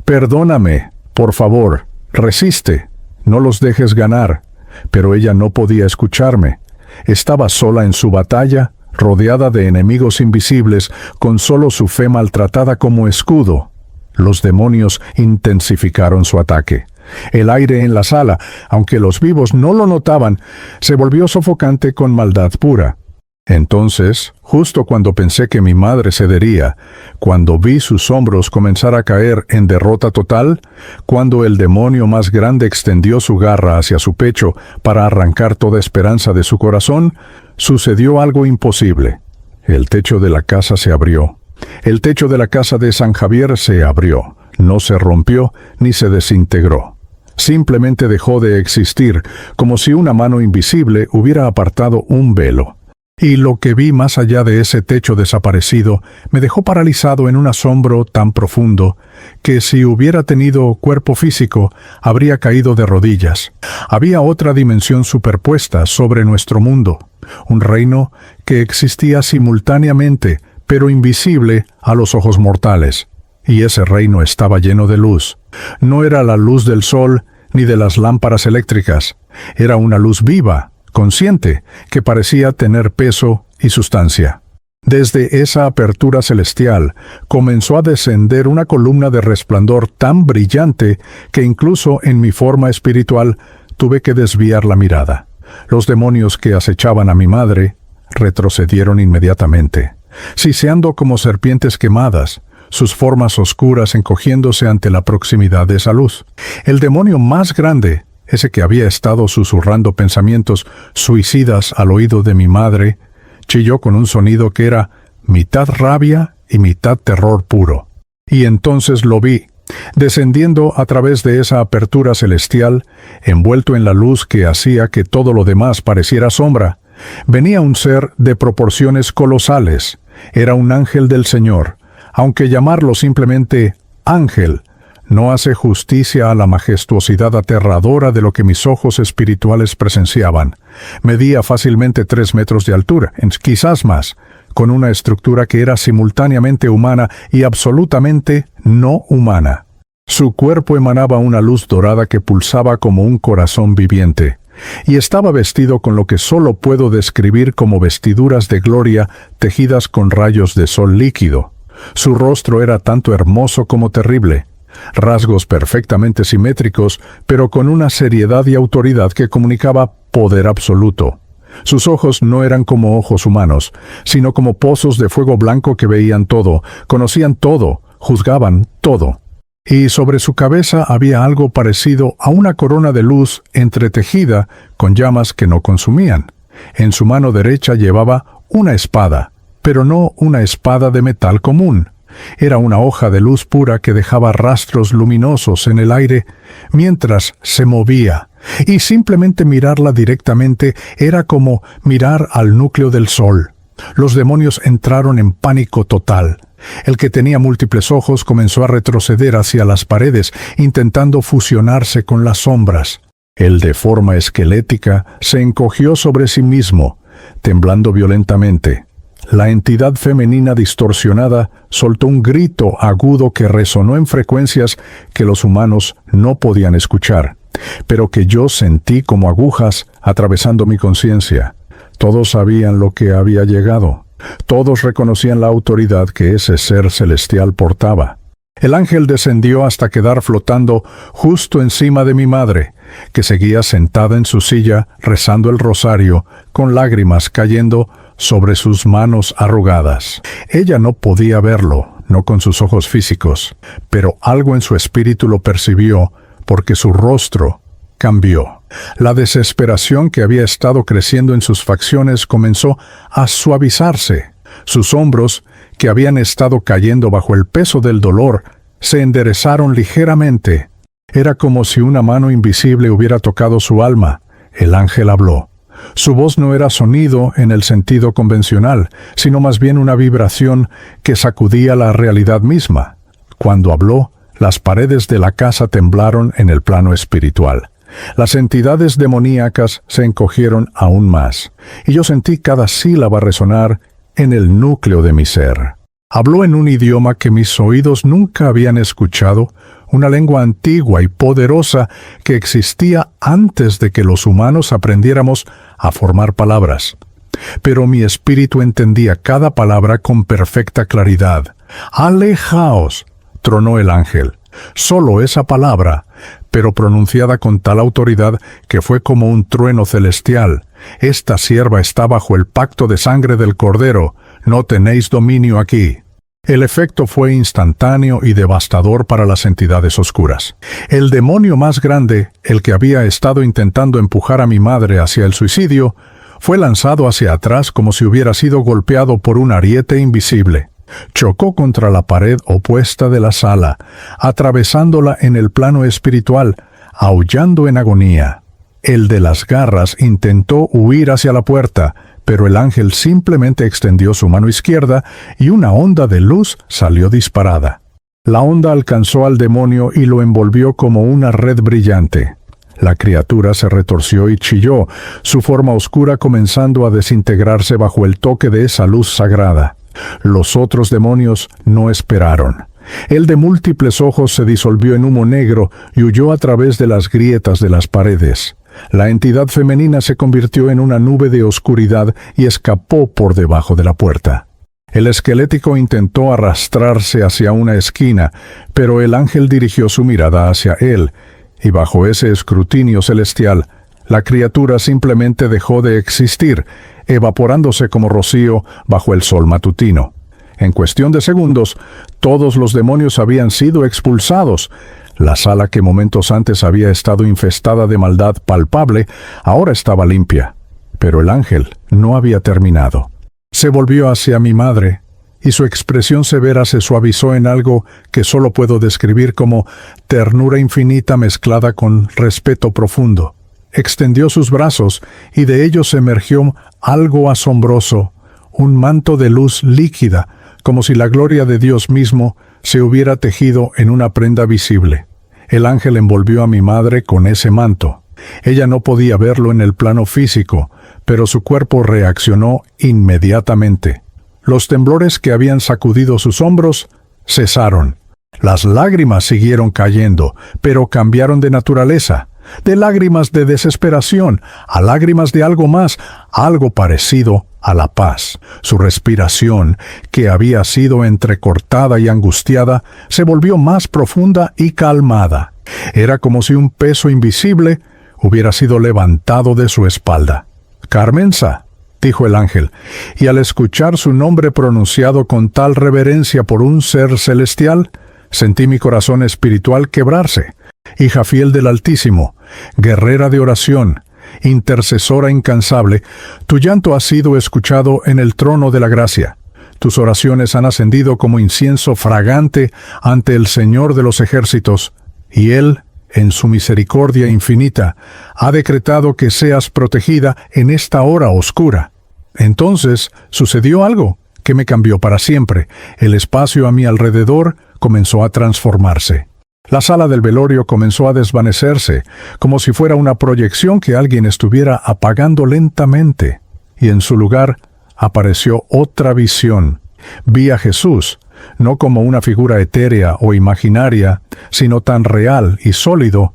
Perdóname, por favor, resiste, no los dejes ganar. Pero ella no podía escucharme. Estaba sola en su batalla, rodeada de enemigos invisibles, con solo su fe maltratada como escudo. Los demonios intensificaron su ataque. El aire en la sala, aunque los vivos no lo notaban, se volvió sofocante con maldad pura. Entonces, justo cuando pensé que mi madre cedería, cuando vi sus hombros comenzar a caer en derrota total, cuando el demonio más grande extendió su garra hacia su pecho para arrancar toda esperanza de su corazón, sucedió algo imposible. El techo de la casa se abrió. El techo de la casa de San Javier se abrió. No se rompió ni se desintegró. Simplemente dejó de existir, como si una mano invisible hubiera apartado un velo. Y lo que vi más allá de ese techo desaparecido me dejó paralizado en un asombro tan profundo que si hubiera tenido cuerpo físico habría caído de rodillas. Había otra dimensión superpuesta sobre nuestro mundo, un reino que existía simultáneamente, pero invisible a los ojos mortales. Y ese reino estaba lleno de luz. No era la luz del sol ni de las lámparas eléctricas. Era una luz viva, consciente, que parecía tener peso y sustancia. Desde esa apertura celestial comenzó a descender una columna de resplandor tan brillante que incluso en mi forma espiritual tuve que desviar la mirada. Los demonios que acechaban a mi madre retrocedieron inmediatamente, siseando como serpientes quemadas, sus formas oscuras encogiéndose ante la proximidad de esa luz. El demonio más grande, ese que había estado susurrando pensamientos suicidas al oído de mi madre, chilló con un sonido que era mitad rabia y mitad terror puro. Y entonces lo vi, descendiendo a través de esa apertura celestial, envuelto en la luz que hacía que todo lo demás pareciera sombra. Venía un ser de proporciones colosales. Era un ángel del Señor, aunque llamarlo simplemente ángel no hace justicia a la majestuosidad aterradora de lo que mis ojos espirituales presenciaban. Medía fácilmente 3 metros de altura, quizás más, con una estructura que era simultáneamente humana y absolutamente no humana. Su cuerpo emanaba una luz dorada que pulsaba como un corazón viviente, y estaba vestido con lo que solo puedo describir como vestiduras de gloria tejidas con rayos de sol líquido. Su rostro era tanto hermoso como terrible. rasgos perfectamente simétricos, pero con una seriedad y autoridad que comunicaba poder absoluto. Sus ojos no eran como ojos humanos, sino como pozos de fuego blanco que veían todo, conocían todo, juzgaban todo. Y sobre su cabeza había algo parecido a una corona de luz entretejida con llamas que no consumían. En su mano derecha llevaba una espada, pero no una espada de metal común. Era una hoja de luz pura que dejaba rastros luminosos en el aire mientras se movía, y simplemente mirarla directamente era como mirar al núcleo del sol. Los demonios entraron en pánico total. El que tenía múltiples ojos comenzó a retroceder hacia las paredes, intentando fusionarse con las sombras. El de forma esquelética se encogió sobre sí mismo, temblando violentamente. La entidad femenina distorsionada soltó un grito agudo que resonó en frecuencias que los humanos no podían escuchar, pero que yo sentí como agujas atravesando mi conciencia. Todos sabían lo que había llegado. Todos reconocían la autoridad que ese ser celestial portaba. El ángel descendió hasta quedar flotando justo encima de mi madre, que seguía sentada en su silla rezando el rosario, con lágrimas cayendo sobre sus manos arrugadas. Ella no podía verlo, no con sus ojos físicos, pero algo en su espíritu lo percibió, porque su rostro cambió. La desesperación que había estado creciendo en sus facciones comenzó a suavizarse. Sus hombros, que habían estado cayendo bajo el peso del dolor, se enderezaron ligeramente. Era como si una mano invisible hubiera tocado su alma. El ángel habló. Su voz no era sonido en el sentido convencional, sino más bien una vibración que sacudía la realidad misma. Cuando habló, las paredes de la casa temblaron en el plano espiritual. Las entidades demoníacas se encogieron aún más, y yo sentí cada sílaba resonar en el núcleo de mi ser. Habló en un idioma que mis oídos nunca habían escuchado, una lengua antigua y poderosa que existía antes de que los humanos aprendiéramos a formar palabras. Pero mi espíritu entendía cada palabra con perfecta claridad. «Alejaos», tronó el ángel. Solo esa palabra, pero pronunciada con tal autoridad que fue como un trueno celestial. «Esta sierva está bajo el pacto de sangre del Cordero. No tenéis dominio aquí». El efecto fue instantáneo y devastador para las entidades oscuras. El demonio más grande, el que había estado intentando empujar a mi madre hacia el suicidio, fue lanzado hacia atrás como si hubiera sido golpeado por un ariete invisible. Chocó contra la pared opuesta de la sala, atravesándola en el plano espiritual, aullando en agonía. El de las garras intentó huir hacia la puerta, pero el ángel simplemente extendió su mano izquierda y una onda de luz salió disparada. La onda alcanzó al demonio y lo envolvió como una red brillante. La criatura se retorció y chilló, su forma oscura comenzando a desintegrarse bajo el toque de esa luz sagrada. Los otros demonios no esperaron. El de múltiples ojos se disolvió en humo negro y huyó a través de las grietas de las paredes. La entidad femenina se convirtió en una nube de oscuridad y escapó por debajo de la puerta. El esquelético intentó arrastrarse hacia una esquina, pero el ángel dirigió su mirada hacia él, y bajo ese escrutinio celestial, la criatura simplemente dejó de existir, evaporándose como rocío bajo el sol matutino. En cuestión de segundos, todos los demonios habían sido expulsados. La sala que momentos antes había estado infestada de maldad palpable, ahora estaba limpia. Pero el ángel no había terminado. Se volvió hacia mi madre, y su expresión severa se suavizó en algo que solo puedo describir como ternura infinita mezclada con respeto profundo. Extendió sus brazos, y de ellos emergió algo asombroso, un manto de luz líquida, como si la gloria de Dios mismo se hubiera tejido en una prenda visible. El ángel envolvió a mi madre con ese manto. Ella no podía verlo en el plano físico, pero su cuerpo reaccionó inmediatamente. Los temblores que habían sacudido sus hombros cesaron. Las lágrimas siguieron cayendo, pero cambiaron de naturaleza. de lágrimas de desesperación a lágrimas de algo más, algo parecido a la paz. Su respiración, que había sido entrecortada y angustiada, se volvió más profunda y calmada. Era como si un peso invisible hubiera sido levantado de su espalda. «Carmenza», dijo el ángel, y al escuchar su nombre pronunciado con tal reverencia por un ser celestial, sentí mi corazón espiritual quebrarse. Hija fiel del Altísimo, guerrera de oración, intercesora incansable, tu llanto ha sido escuchado en el trono de la gracia. Tus oraciones han ascendido como incienso fragante ante el Señor de los ejércitos, y Él, en su misericordia infinita, ha decretado que seas protegida en esta hora oscura. Entonces sucedió algo que me cambió para siempre. El espacio a mi alrededor comenzó a transformarse. La sala del velorio comenzó a desvanecerse, como si fuera una proyección que alguien estuviera apagando lentamente, y en su lugar apareció otra visión. Vi a Jesús, no como una figura etérea o imaginaria, sino tan real y sólido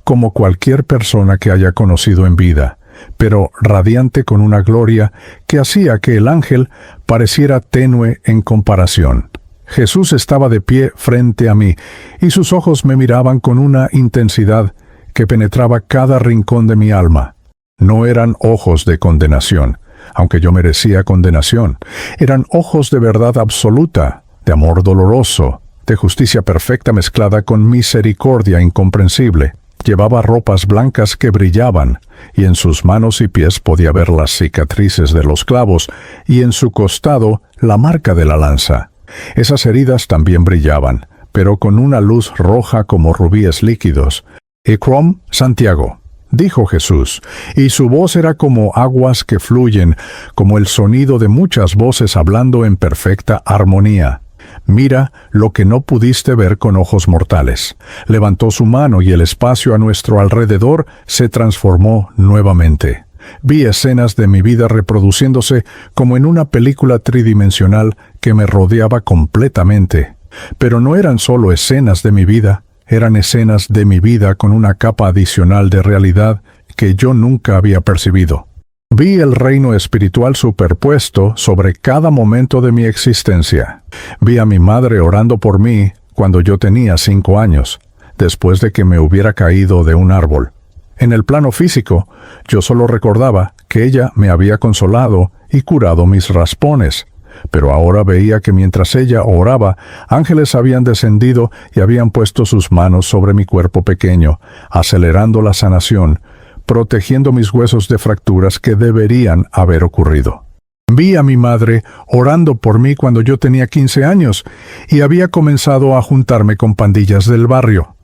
como cualquier persona que haya conocido en vida, pero radiante con una gloria que hacía que el ángel pareciera tenue en comparación. Jesús estaba de pie frente a mí, y sus ojos me miraban con una intensidad que penetraba cada rincón de mi alma. No eran ojos de condenación, aunque yo merecía condenación. Eran ojos de verdad absoluta, de amor doloroso, de justicia perfecta mezclada con misericordia incomprensible. Llevaba ropas blancas que brillaban, y en sus manos y pies podía ver las cicatrices de los clavos, y en su costado la marca de la lanza. Esas heridas también brillaban, pero con una luz roja como rubíes líquidos. «Ecrom Santiago», dijo Jesús, y su voz era como aguas que fluyen, como el sonido de muchas voces hablando en perfecta armonía. «Mira lo que no pudiste ver con ojos mortales». Levantó su mano y el espacio a nuestro alrededor se transformó nuevamente. Vi escenas de mi vida reproduciéndose como en una película tridimensional que me rodeaba completamente. Pero no eran solo escenas de mi vida, eran escenas de mi vida con una capa adicional de realidad que yo nunca había percibido. Vi el reino espiritual superpuesto sobre cada momento de mi existencia. Vi a mi madre orando por mí cuando yo tenía 5 años, después de que me hubiera caído de un árbol. En el plano físico, yo solo recordaba que ella me había consolado y curado mis raspones, pero ahora veía que mientras ella oraba, ángeles habían descendido y habían puesto sus manos sobre mi cuerpo pequeño, acelerando la sanación, protegiendo mis huesos de fracturas que deberían haber ocurrido. Vi a mi madre orando por mí cuando yo tenía 15 años y había comenzado a juntarme con pandillas del barrio.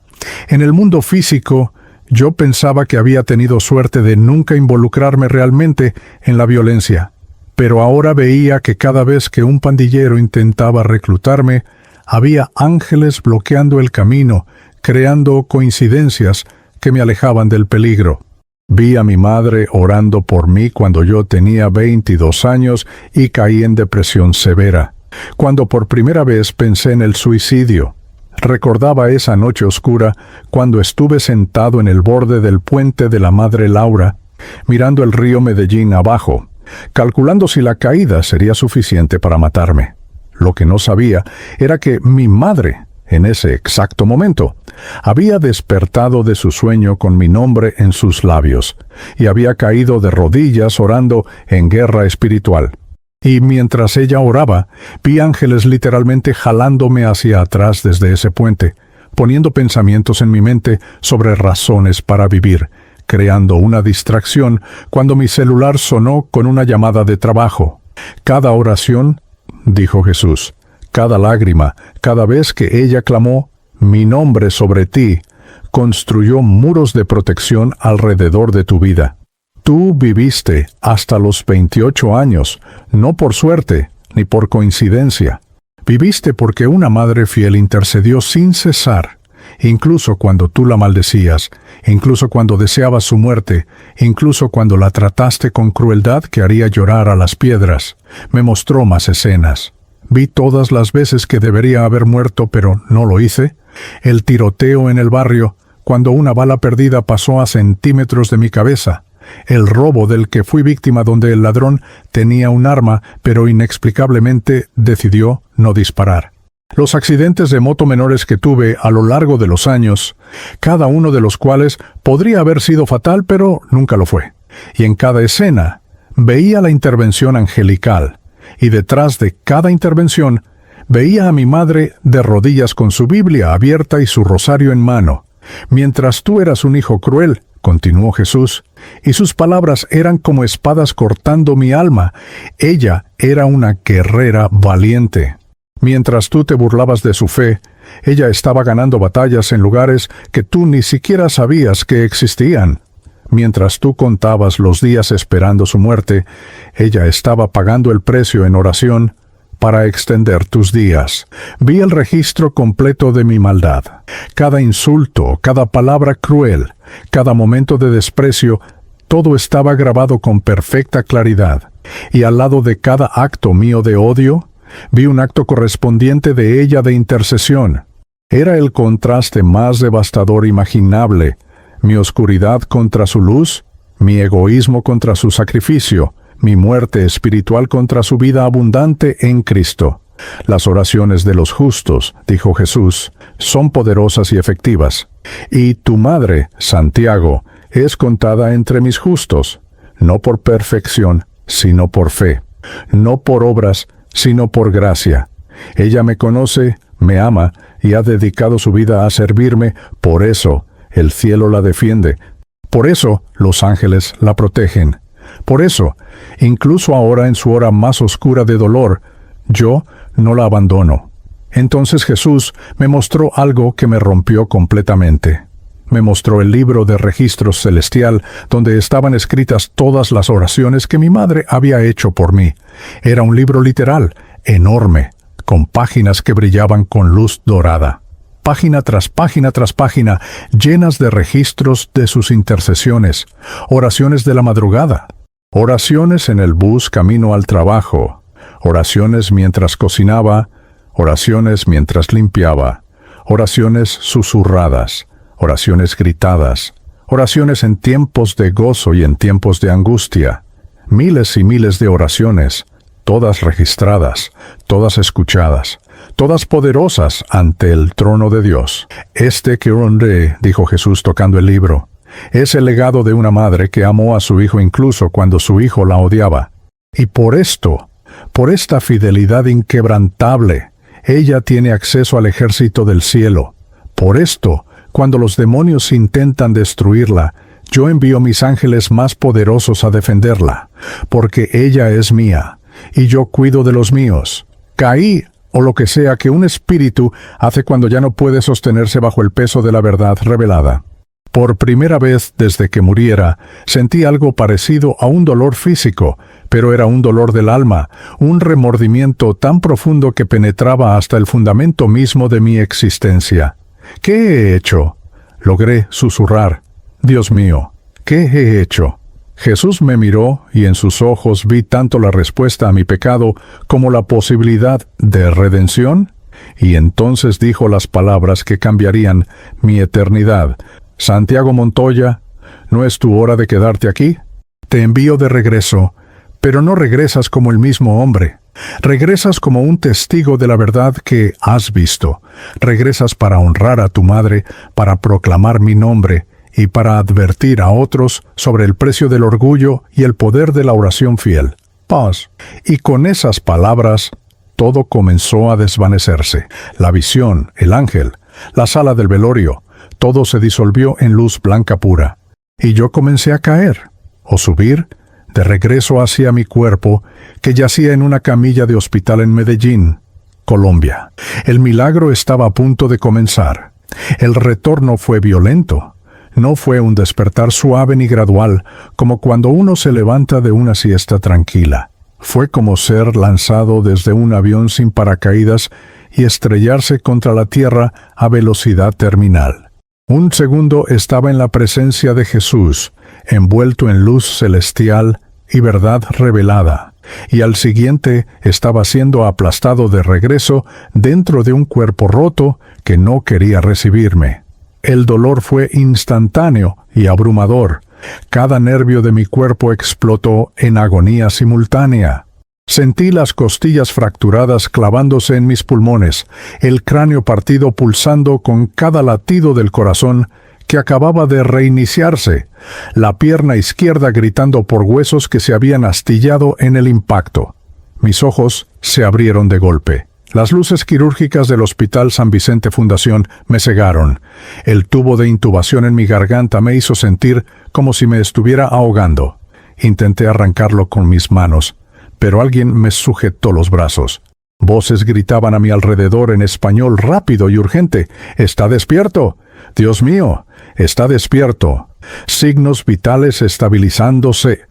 En el mundo físico, yo pensaba que había tenido suerte de nunca involucrarme realmente en la violencia, pero ahora veía que cada vez que un pandillero intentaba reclutarme, había ángeles bloqueando el camino, creando coincidencias que me alejaban del peligro. Vi a mi madre orando por mí cuando yo tenía 22 años y caí en depresión severa, cuando por primera vez pensé en el suicidio. Recordaba esa noche oscura cuando estuve sentado en el borde del puente de la Madre Laura, mirando el río Medellín abajo, calculando si la caída sería suficiente para matarme. Lo que no sabía era que mi madre, en ese exacto momento, había despertado de su sueño con mi nombre en sus labios, y había caído de rodillas orando en guerra espiritual. Y mientras ella oraba, vi ángeles literalmente jalándome hacia atrás desde ese puente, poniendo pensamientos en mi mente sobre razones para vivir, creando una distracción cuando mi celular sonó con una llamada de trabajo. Cada oración, dijo Jesús, cada lágrima, cada vez que ella clamó mi nombre sobre ti, construyó muros de protección alrededor de tu vida. Tú viviste hasta los 28 años, no por suerte ni por coincidencia. Viviste porque una madre fiel intercedió sin cesar, incluso cuando tú la maldecías, incluso cuando deseabas su muerte, incluso cuando la trataste con crueldad que haría llorar a las piedras. Me mostró más escenas. Vi todas las veces que debería haber muerto, pero no lo hice. El tiroteo en el barrio, cuando una bala perdida pasó a centímetros de mi cabeza. El robo del que fui víctima donde el ladrón tenía un arma, pero inexplicablemente decidió no disparar. Los accidentes de moto menores que tuve a lo largo de los años, cada uno de los cuales podría haber sido fatal, pero nunca lo fue. Y en cada escena veía la intervención angelical, y detrás de cada intervención veía a mi madre de rodillas con su Biblia abierta y su rosario en mano. Mientras tú eras un hijo cruel, continuó Jesús, y sus palabras eran como espadas cortando mi alma, ella era una guerrera valiente. Mientras tú te burlabas de su fe, ella estaba ganando batallas en lugares que tú ni siquiera sabías que existían. Mientras tú contabas los días esperando su muerte, ella estaba pagando el precio en oración para extender tus días. Vi el registro completo de mi maldad. Cada insulto, cada palabra cruel, cada momento de desprecio, todo estaba grabado con perfecta claridad. Y al lado de cada acto mío de odio, vi un acto correspondiente de ella de intercesión. Era el contraste más devastador imaginable. Mi oscuridad contra su luz, mi egoísmo contra su sacrificio, mi muerte espiritual contra su vida abundante en Cristo. Las oraciones de los justos, dijo Jesús, son poderosas y efectivas. Y tu madre, Santiago, es contada entre mis justos, no por perfección, sino por fe, no por obras, sino por gracia. Ella me conoce, me ama y ha dedicado su vida a servirme, por eso el cielo la defiende. Por eso los ángeles la protegen. Por eso, incluso ahora en su hora más oscura de dolor, yo no la abandono. Entonces Jesús me mostró algo que me rompió completamente. Me mostró el libro de registros celestial, donde estaban escritas todas las oraciones que mi madre había hecho por mí. Era un libro literal, enorme, con páginas que brillaban con luz dorada. Página tras página, llenas de registros de sus intercesiones, oraciones de la madrugada, oraciones en el bus camino al trabajo, oraciones mientras cocinaba, oraciones mientras limpiaba, oraciones susurradas, oraciones gritadas, oraciones en tiempos de gozo y en tiempos de angustia, miles y miles de oraciones, todas registradas, todas escuchadas, todas poderosas ante el trono de Dios. Este que honré, dijo Jesús tocando el libro, es el legado de una madre que amó a su hijo incluso cuando su hijo la odiaba. Y por esto, por esta fidelidad inquebrantable, ella tiene acceso al ejército del cielo. Por esto, cuando los demonios intentan destruirla, yo envío mis ángeles más poderosos a defenderla, porque ella es mía, y yo cuido de los míos. Caí, o lo que sea que un espíritu hace cuando ya no puede sostenerse bajo el peso de la verdad revelada. Por primera vez desde que muriera, sentí algo parecido a un dolor físico, pero era un dolor del alma, un remordimiento tan profundo que penetraba hasta el fundamento mismo de mi existencia. ¿Qué he hecho? Logré susurrar. Dios mío, ¿qué he hecho? Jesús me miró y en sus ojos vi tanto la respuesta a mi pecado como la posibilidad de redención, y entonces dijo las palabras que cambiarían mi eternidad. Santiago Montoya, ¿no es tu hora de quedarte aquí? Te envío de regreso, pero no regresas como el mismo hombre. Regresas como un testigo de la verdad que has visto. Regresas para honrar a tu madre, para proclamar mi nombre, y para advertir a otros sobre el precio del orgullo y el poder de la oración fiel. Paz. Y con esas palabras, todo comenzó a desvanecerse. La visión, el ángel, la sala del velorio, todo se disolvió en luz blanca pura. Y yo comencé a caer, o subir, de regreso hacia mi cuerpo, que yacía en una camilla de hospital en Medellín, Colombia. El milagro estaba a punto de comenzar. El retorno fue violento. No fue un despertar suave ni gradual, como cuando uno se levanta de una siesta tranquila. Fue como ser lanzado desde un avión sin paracaídas y estrellarse contra la tierra a velocidad terminal. Un segundo estaba en la presencia de Jesús, envuelto en luz celestial y verdad revelada, y al siguiente estaba siendo aplastado de regreso dentro de un cuerpo roto que no quería recibirme. El dolor fue instantáneo y abrumador. Cada nervio de mi cuerpo explotó en agonía simultánea. Sentí las costillas fracturadas clavándose en mis pulmones, el cráneo partido pulsando con cada latido del corazón que acababa de reiniciarse, la pierna izquierda gritando por huesos que se habían astillado en el impacto. Mis ojos se abrieron de golpe. Las luces quirúrgicas del Hospital San Vicente Fundación me cegaron. El tubo de intubación en mi garganta me hizo sentir como si me estuviera ahogando. Intenté arrancarlo con mis manos, pero alguien me sujetó los brazos. Voces gritaban a mi alrededor en español rápido y urgente. «¡Está despierto! ¡Dios mío! ¡Está despierto!». Signos vitales estabilizándose.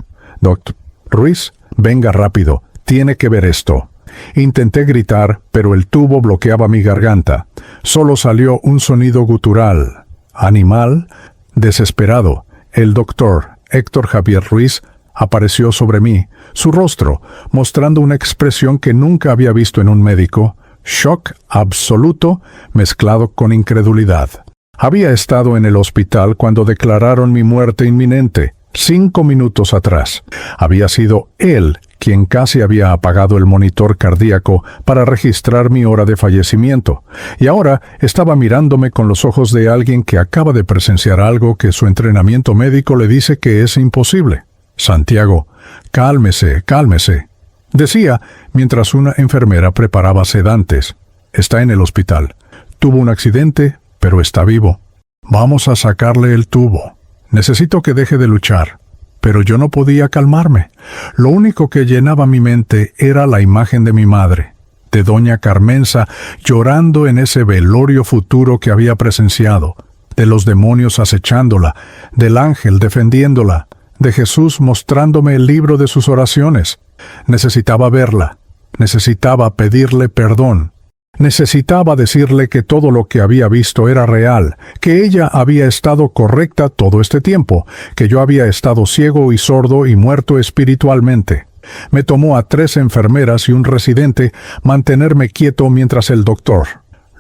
«Doctor Ruiz, venga rápido. Tiene que ver esto». Intenté gritar, pero el tubo bloqueaba mi garganta. Solo salió un sonido gutural, animal, desesperado. El doctor Héctor Javier Ruiz apareció sobre mí, su rostro mostrando una expresión que nunca había visto en un médico, shock absoluto mezclado con incredulidad. Había estado en el hospital cuando declararon mi muerte inminente, 5 minutos atrás. Había sido él quien casi había apagado el monitor cardíaco para registrar mi hora de fallecimiento, y ahora estaba mirándome con los ojos de alguien que acaba de presenciar algo que su entrenamiento médico le dice que es imposible. «Santiago, cálmese, cálmese», decía mientras una enfermera preparaba sedantes. «Está en el hospital. Tuvo un accidente, pero está vivo. Vamos a sacarle el tubo. Necesito que deje de luchar». Pero yo no podía calmarme. Lo único que llenaba mi mente era la imagen de mi madre, de doña Carmenza, llorando en ese velorio futuro que había presenciado, de los demonios acechándola, del ángel defendiéndola, de Jesús mostrándome el libro de sus oraciones. Necesitaba verla, necesitaba pedirle perdón. Necesitaba decirle que todo lo que había visto era real, que ella había estado correcta todo este tiempo, que yo había estado ciego y sordo y muerto espiritualmente. Me tomó a 3 enfermeras y un residente mantenerme quieto mientras el doctor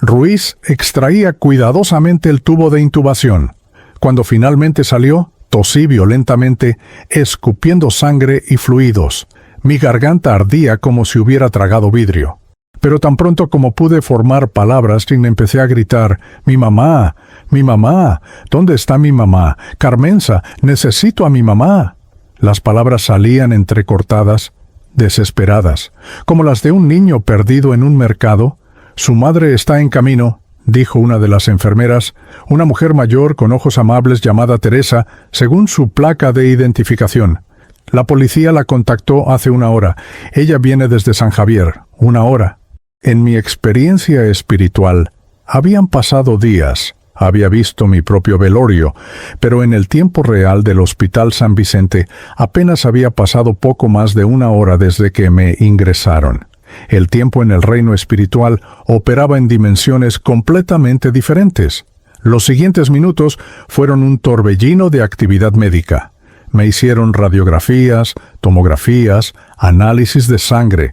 Ruiz extraía cuidadosamente el tubo de intubación. Cuando finalmente salió, tosí violentamente, escupiendo sangre y fluidos. Mi garganta ardía como si hubiera tragado vidrio. Pero tan pronto como pude formar palabras, empecé a gritar: «¡Mi mamá! ¡Mi mamá! ¿Dónde está mi mamá? Carmenza, necesito a mi mamá». Las palabras salían entrecortadas, desesperadas, como las de un niño perdido en un mercado. «Su madre está en camino», dijo una de las enfermeras, una mujer mayor con ojos amables llamada Teresa, según su placa de identificación. «La policía la contactó hace 1 hora. Ella viene desde San Javier. 1 hora». En mi experiencia espiritual, habían pasado días, había visto mi propio velorio, pero en el tiempo real del Hospital San Vicente apenas había pasado poco más de 1 hora desde que me ingresaron. El tiempo en el reino espiritual operaba en dimensiones completamente diferentes. Los siguientes minutos fueron un torbellino de actividad médica. Me hicieron radiografías, tomografías, análisis de sangre.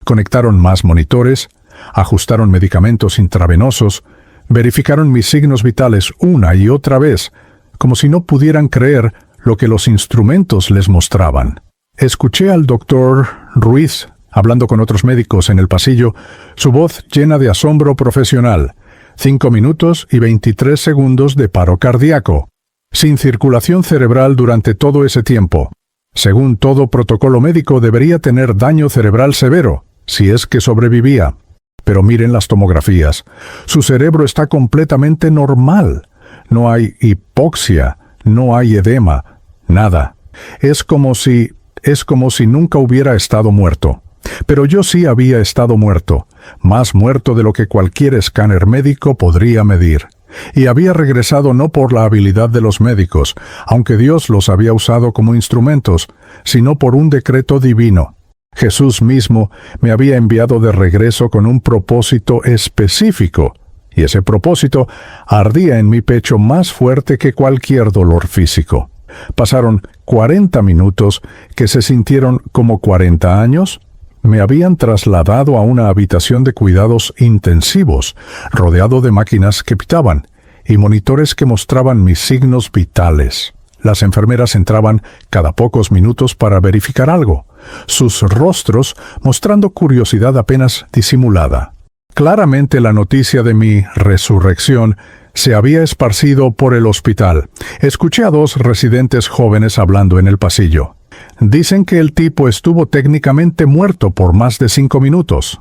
Conectaron más monitores, ajustaron medicamentos intravenosos, verificaron mis signos vitales una y otra vez, como si no pudieran creer lo que los instrumentos les mostraban. Escuché al doctor Ruiz hablando con otros médicos en el pasillo, su voz llena de asombro profesional. 5 minutos y 23 segundos de paro cardíaco, sin circulación cerebral durante todo ese tiempo. Según todo protocolo médico, debería tener daño cerebral severo, si es que sobrevivía. Pero miren las tomografías. Su cerebro está completamente normal. No hay hipoxia, no hay edema, nada. Es como si nunca hubiera estado muerto. Pero yo sí había estado muerto, más muerto de lo que cualquier escáner médico podría medir. Y había regresado no por la habilidad de los médicos, aunque Dios los había usado como instrumentos, sino por un decreto divino. Jesús mismo me había enviado de regreso con un propósito específico, y ese propósito ardía en mi pecho más fuerte que cualquier dolor físico. Pasaron 40 minutos que se sintieron como 40 años. Me habían trasladado a una habitación de cuidados intensivos, rodeado de máquinas que pitaban, y monitores que mostraban mis signos vitales. Las enfermeras entraban cada pocos minutos para verificar algo, sus rostros mostrando curiosidad apenas disimulada. Claramente la noticia de mi resurrección se había esparcido por el hospital. Escuché a 2 residentes jóvenes hablando en el pasillo. Dicen que el tipo estuvo técnicamente muerto por más de 5 minutos.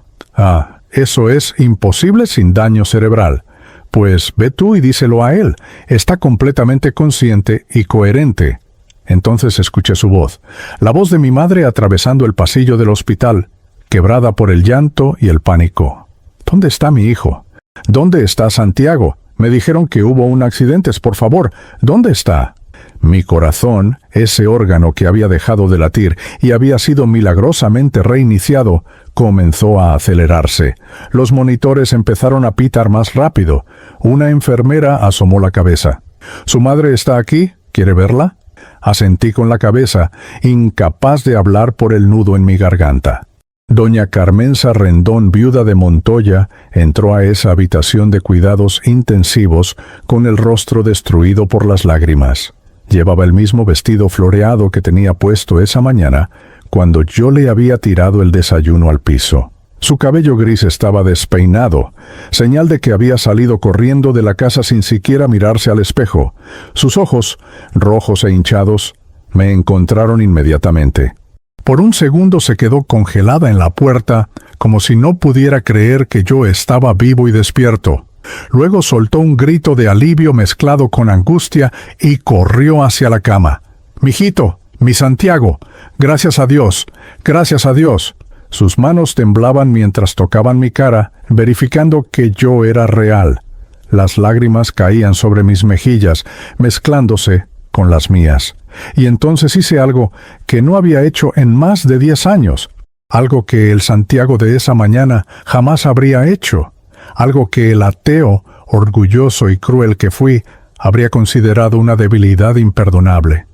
Eso es imposible sin daño cerebral. Pues ve tú y díselo a él. Está completamente consciente y coherente. Entonces escuché su voz, la voz de mi madre atravesando el pasillo del hospital, quebrada por el llanto y el pánico. ¿Dónde está mi hijo? ¿Dónde está Santiago? Me dijeron que hubo un accidente, por favor. ¿Dónde está? Mi corazón, ese órgano que había dejado de latir y había sido milagrosamente reiniciado, comenzó a acelerarse. Los monitores empezaron a pitar más rápido. Una enfermera asomó la cabeza. ¿Su madre está aquí? ¿Quiere verla? Asentí con la cabeza, incapaz de hablar por el nudo en mi garganta. Doña Carmenza Rendón, viuda de Montoya, entró a esa habitación de cuidados intensivos con el rostro destruido por las lágrimas. Llevaba el mismo vestido floreado que tenía puesto esa mañana cuando yo le había tirado el desayuno al piso. Su cabello gris estaba despeinado, señal de que había salido corriendo de la casa sin siquiera mirarse al espejo. Sus ojos, rojos e hinchados, me encontraron inmediatamente. Por un segundo se quedó congelada en la puerta, como si no pudiera creer que yo estaba vivo y despierto. Luego soltó un grito de alivio mezclado con angustia y corrió hacia la cama. «Mijito, mi Santiago, gracias a Dios, gracias a Dios». Sus manos temblaban mientras tocaban mi cara, verificando que yo era real. Las lágrimas caían sobre mis mejillas, mezclándose con las mías. Y entonces hice algo que no había hecho en más de 10 años. Algo que el Santiago de esa mañana jamás habría hecho. Algo que el ateo, orgulloso y cruel que fui, habría considerado una debilidad imperdonable.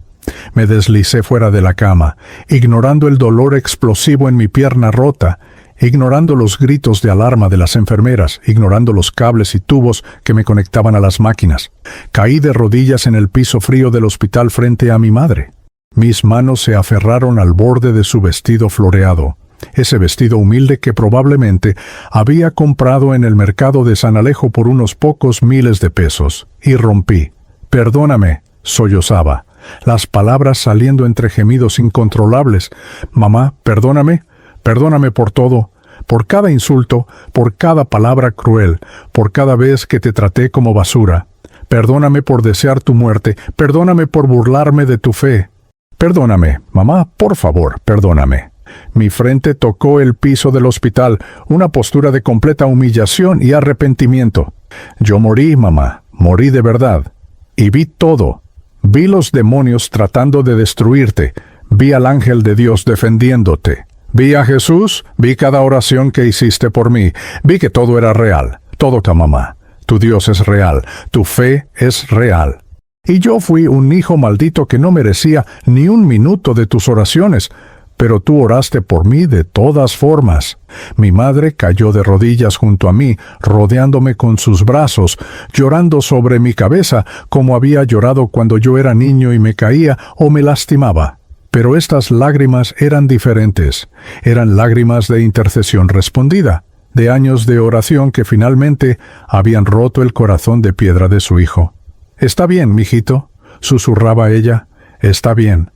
Me deslicé fuera de la cama, ignorando el dolor explosivo en mi pierna rota, ignorando los gritos de alarma de las enfermeras, ignorando los cables y tubos que me conectaban a las máquinas. Caí de rodillas en el piso frío del hospital frente a mi madre. Mis manos se aferraron al borde de su vestido floreado, ese vestido humilde que probablemente había comprado en el mercado de San Alejo por unos pocos miles de pesos, y rompí. «Perdóname», sollozaba, las palabras saliendo entre gemidos incontrolables. «Mamá, perdóname, perdóname por todo, por cada insulto, por cada palabra cruel, por cada vez que te traté como basura. Perdóname por desear tu muerte, perdóname por burlarme de tu fe. Perdóname, mamá, por favor, perdóname». Mi frente tocó el piso del hospital, una postura de completa humillación y arrepentimiento. Yo morí, mamá, morí de verdad. Y vi todo. Vi los demonios tratando de destruirte. Vi al ángel de Dios defendiéndote. Vi a Jesús, vi cada oración que hiciste por mí. Vi que todo era real. Todo, mamá. Tu Dios es real. Tu fe es real. Y yo fui un hijo maldito que no merecía ni un minuto de tus oraciones. Pero tú oraste por mí de todas formas. Mi madre cayó de rodillas junto a mí, rodeándome con sus brazos, llorando sobre mi cabeza como había llorado cuando yo era niño y me caía o me lastimaba. Pero estas lágrimas eran diferentes. Eran lágrimas de intercesión respondida, de años de oración que finalmente habían roto el corazón de piedra de su hijo. «Está bien, mijito», susurraba ella. «Está bien.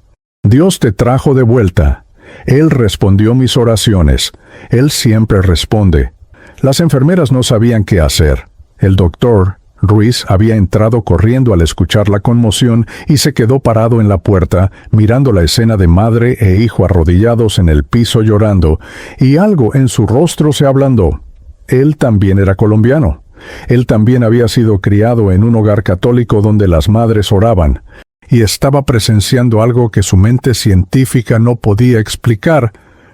Dios te trajo de vuelta». Él respondió mis oraciones. Él siempre responde. Las enfermeras no sabían qué hacer. El doctor Ruiz había entrado corriendo al escuchar la conmoción y se quedó parado en la puerta, mirando la escena de madre e hijo arrodillados en el piso llorando, y algo en su rostro se ablandó. Él también era colombiano. Él también había sido criado en un hogar católico donde las madres oraban, y estaba presenciando algo que su mente científica no podía explicar,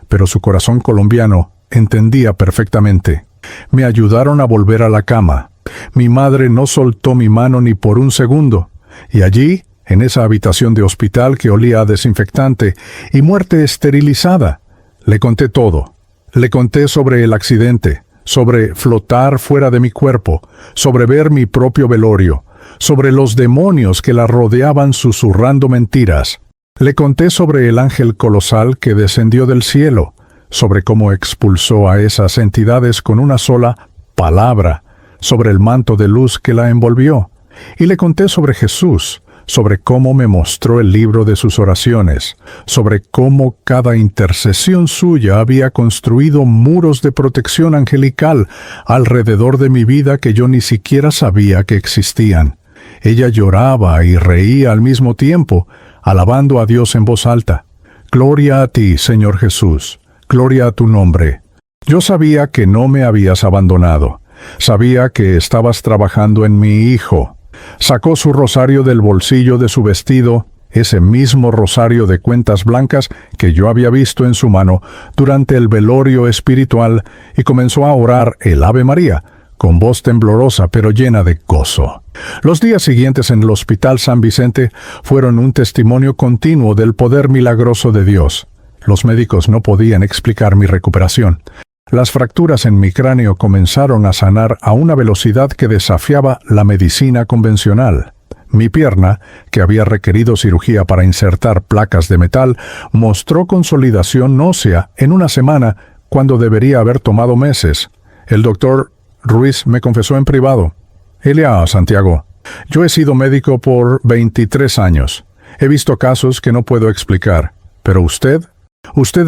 pero su corazón colombiano entendía perfectamente. Me ayudaron a volver a la cama. Mi madre no soltó mi mano ni por un segundo, y allí, en esa habitación de hospital que olía a desinfectante y muerte esterilizada, le conté todo. Le conté sobre el accidente, sobre flotar fuera de mi cuerpo, sobre ver mi propio velorio, sobre los demonios que la rodeaban susurrando mentiras. Le conté sobre el ángel colosal que descendió del cielo, sobre cómo expulsó a esas entidades con una sola palabra, sobre el manto de luz que la envolvió. Y le conté sobre Jesús, sobre cómo me mostró el libro de sus oraciones, sobre cómo cada intercesión suya había construido muros de protección angelical alrededor de mi vida que yo ni siquiera sabía que existían. Ella lloraba y reía al mismo tiempo, alabando a Dios en voz alta. Gloria a ti, Señor Jesús, gloria a tu nombre. Yo sabía que no me habías abandonado. Sabía que estabas trabajando en mi hijo. Sacó su rosario del bolsillo de su vestido, ese mismo rosario de cuentas blancas que yo había visto en su mano durante el velorio espiritual, y comenzó a orar el Ave María, con voz temblorosa pero llena de gozo. Los días siguientes en el Hospital San Vicente fueron un testimonio continuo del poder milagroso de Dios. Los médicos no podían explicar mi recuperación. Las fracturas en mi cráneo comenzaron a sanar a una velocidad que desafiaba la medicina convencional. Mi pierna, que había requerido cirugía para insertar placas de metal, mostró consolidación ósea en una semana cuando debería haber tomado meses. El doctor Ruiz me confesó en privado: Elia, Santiago, yo he sido médico por 23 años. He visto casos que no puedo explicar, pero usted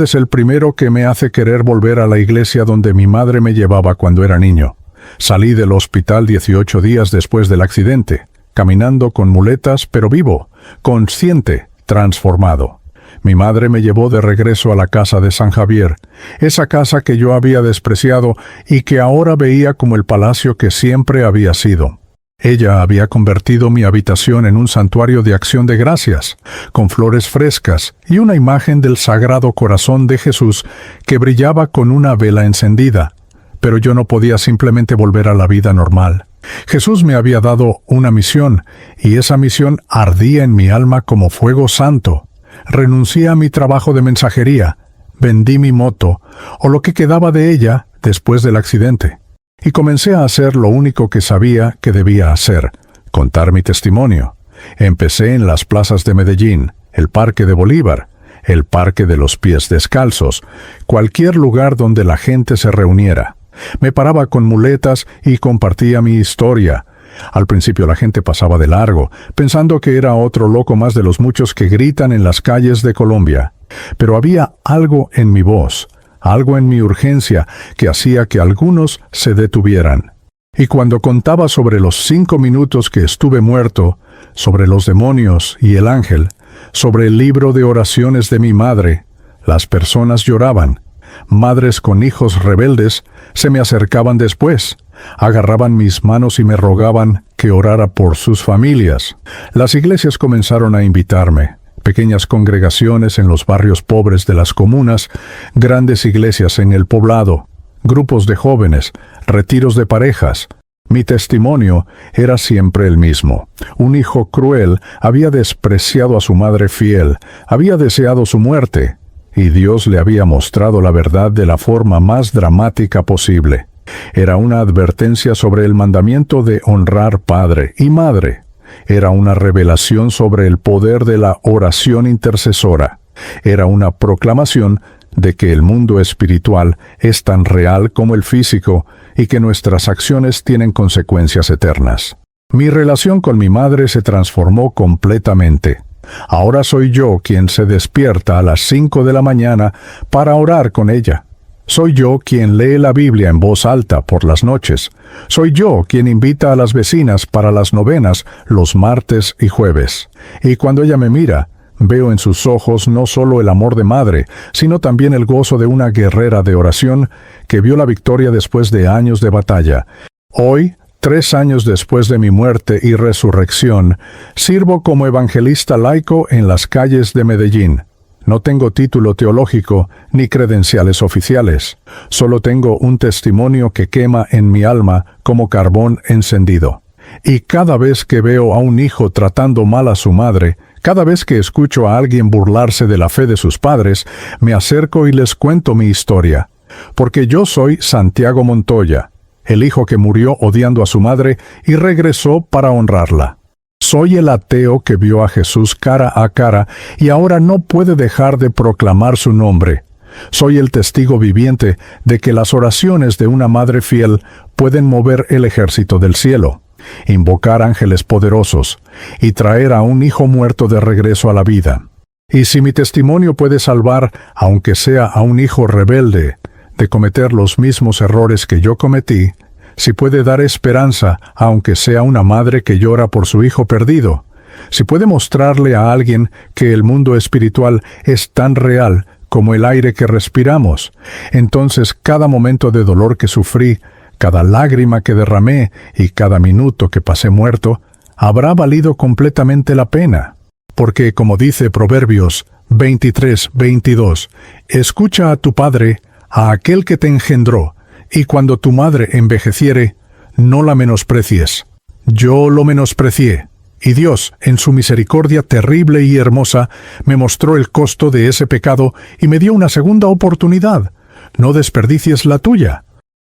es el primero que me hace querer volver a la iglesia donde mi madre me llevaba cuando era niño. Salí del hospital 18 días después del accidente, caminando con muletas, pero vivo, consciente, transformado. Mi madre me llevó de regreso a la casa de San Javier, esa casa que yo había despreciado y que ahora veía como el palacio que siempre había sido. Ella había convertido mi habitación en un santuario de acción de gracias, con flores frescas y una imagen del Sagrado Corazón de Jesús que brillaba con una vela encendida. Pero yo no podía simplemente volver a la vida normal. Jesús me había dado una misión, y esa misión ardía en mi alma como fuego santo. Renuncié a mi trabajo de mensajería, vendí mi moto, o lo que quedaba de ella después del accidente, y comencé a hacer lo único que sabía que debía hacer: contar mi testimonio. Empecé en las plazas de Medellín, el Parque de Bolívar, el Parque de los Pies Descalzos, cualquier lugar donde la gente se reuniera. Me paraba con muletas y compartía mi historia. Al principio la gente pasaba de largo, pensando que era otro loco más de los muchos que gritan en las calles de Colombia. Pero había algo en mi voz, algo en mi urgencia, que hacía que algunos se detuvieran. Y cuando contaba sobre los 5 minutos que estuve muerto, sobre los demonios y el ángel, sobre el libro de oraciones de mi madre, las personas lloraban. Madres con hijos rebeldes se me acercaban después, agarraban mis manos y me rogaban que orara por sus familias. Las iglesias comenzaron a invitarme, pequeñas congregaciones en los barrios pobres de las comunas, grandes iglesias en el poblado, grupos de jóvenes, retiros de parejas. Mi testimonio era siempre el mismo. Un hijo cruel había despreciado a su madre fiel, había deseado su muerte, y Dios le había mostrado la verdad de la forma más dramática posible. Era una advertencia sobre el mandamiento de honrar padre y madre. Era una revelación sobre el poder de la oración intercesora. Era una proclamación de que el mundo espiritual es tan real como el físico y que nuestras acciones tienen consecuencias eternas. Mi relación con mi madre se transformó completamente. Ahora soy yo quien se despierta a las 5 de la mañana para orar con ella. Soy yo quien lee la Biblia en voz alta por las noches. Soy yo quien invita a las vecinas para las novenas los martes y jueves. Y cuando ella me mira, veo en sus ojos no solo el amor de madre, sino también el gozo de una guerrera de oración que vio la victoria después de años de batalla. Hoy, 3 años después de mi muerte y resurrección, sirvo como evangelista laico en las calles de Medellín. No tengo título teológico ni credenciales oficiales. Solo tengo un testimonio que quema en mi alma como carbón encendido. Y cada vez que veo a un hijo tratando mal a su madre, cada vez que escucho a alguien burlarse de la fe de sus padres, me acerco y les cuento mi historia. Porque yo soy Santiago Montoya, el hijo que murió odiando a su madre y regresó para honrarla. Soy el ateo que vio a Jesús cara a cara y ahora no puede dejar de proclamar su nombre. Soy el testigo viviente de que las oraciones de una madre fiel pueden mover el ejército del cielo, invocar ángeles poderosos y traer a un hijo muerto de regreso a la vida. Y si mi testimonio puede salvar, aunque sea a un hijo rebelde, de cometer los mismos errores que yo cometí, si puede dar esperanza, aunque sea una madre que llora por su hijo perdido, si puede mostrarle a alguien que el mundo espiritual es tan real como el aire que respiramos, entonces cada momento de dolor que sufrí, cada lágrima que derramé y cada minuto que pasé muerto, habrá valido completamente la pena. Porque, como dice Proverbios 23:22, escucha a tu padre, a aquel que te engendró, y cuando tu madre envejeciere, no la menosprecies. Yo lo menosprecié, y Dios, en su misericordia terrible y hermosa, me mostró el costo de ese pecado y me dio una segunda oportunidad. No desperdicies la tuya.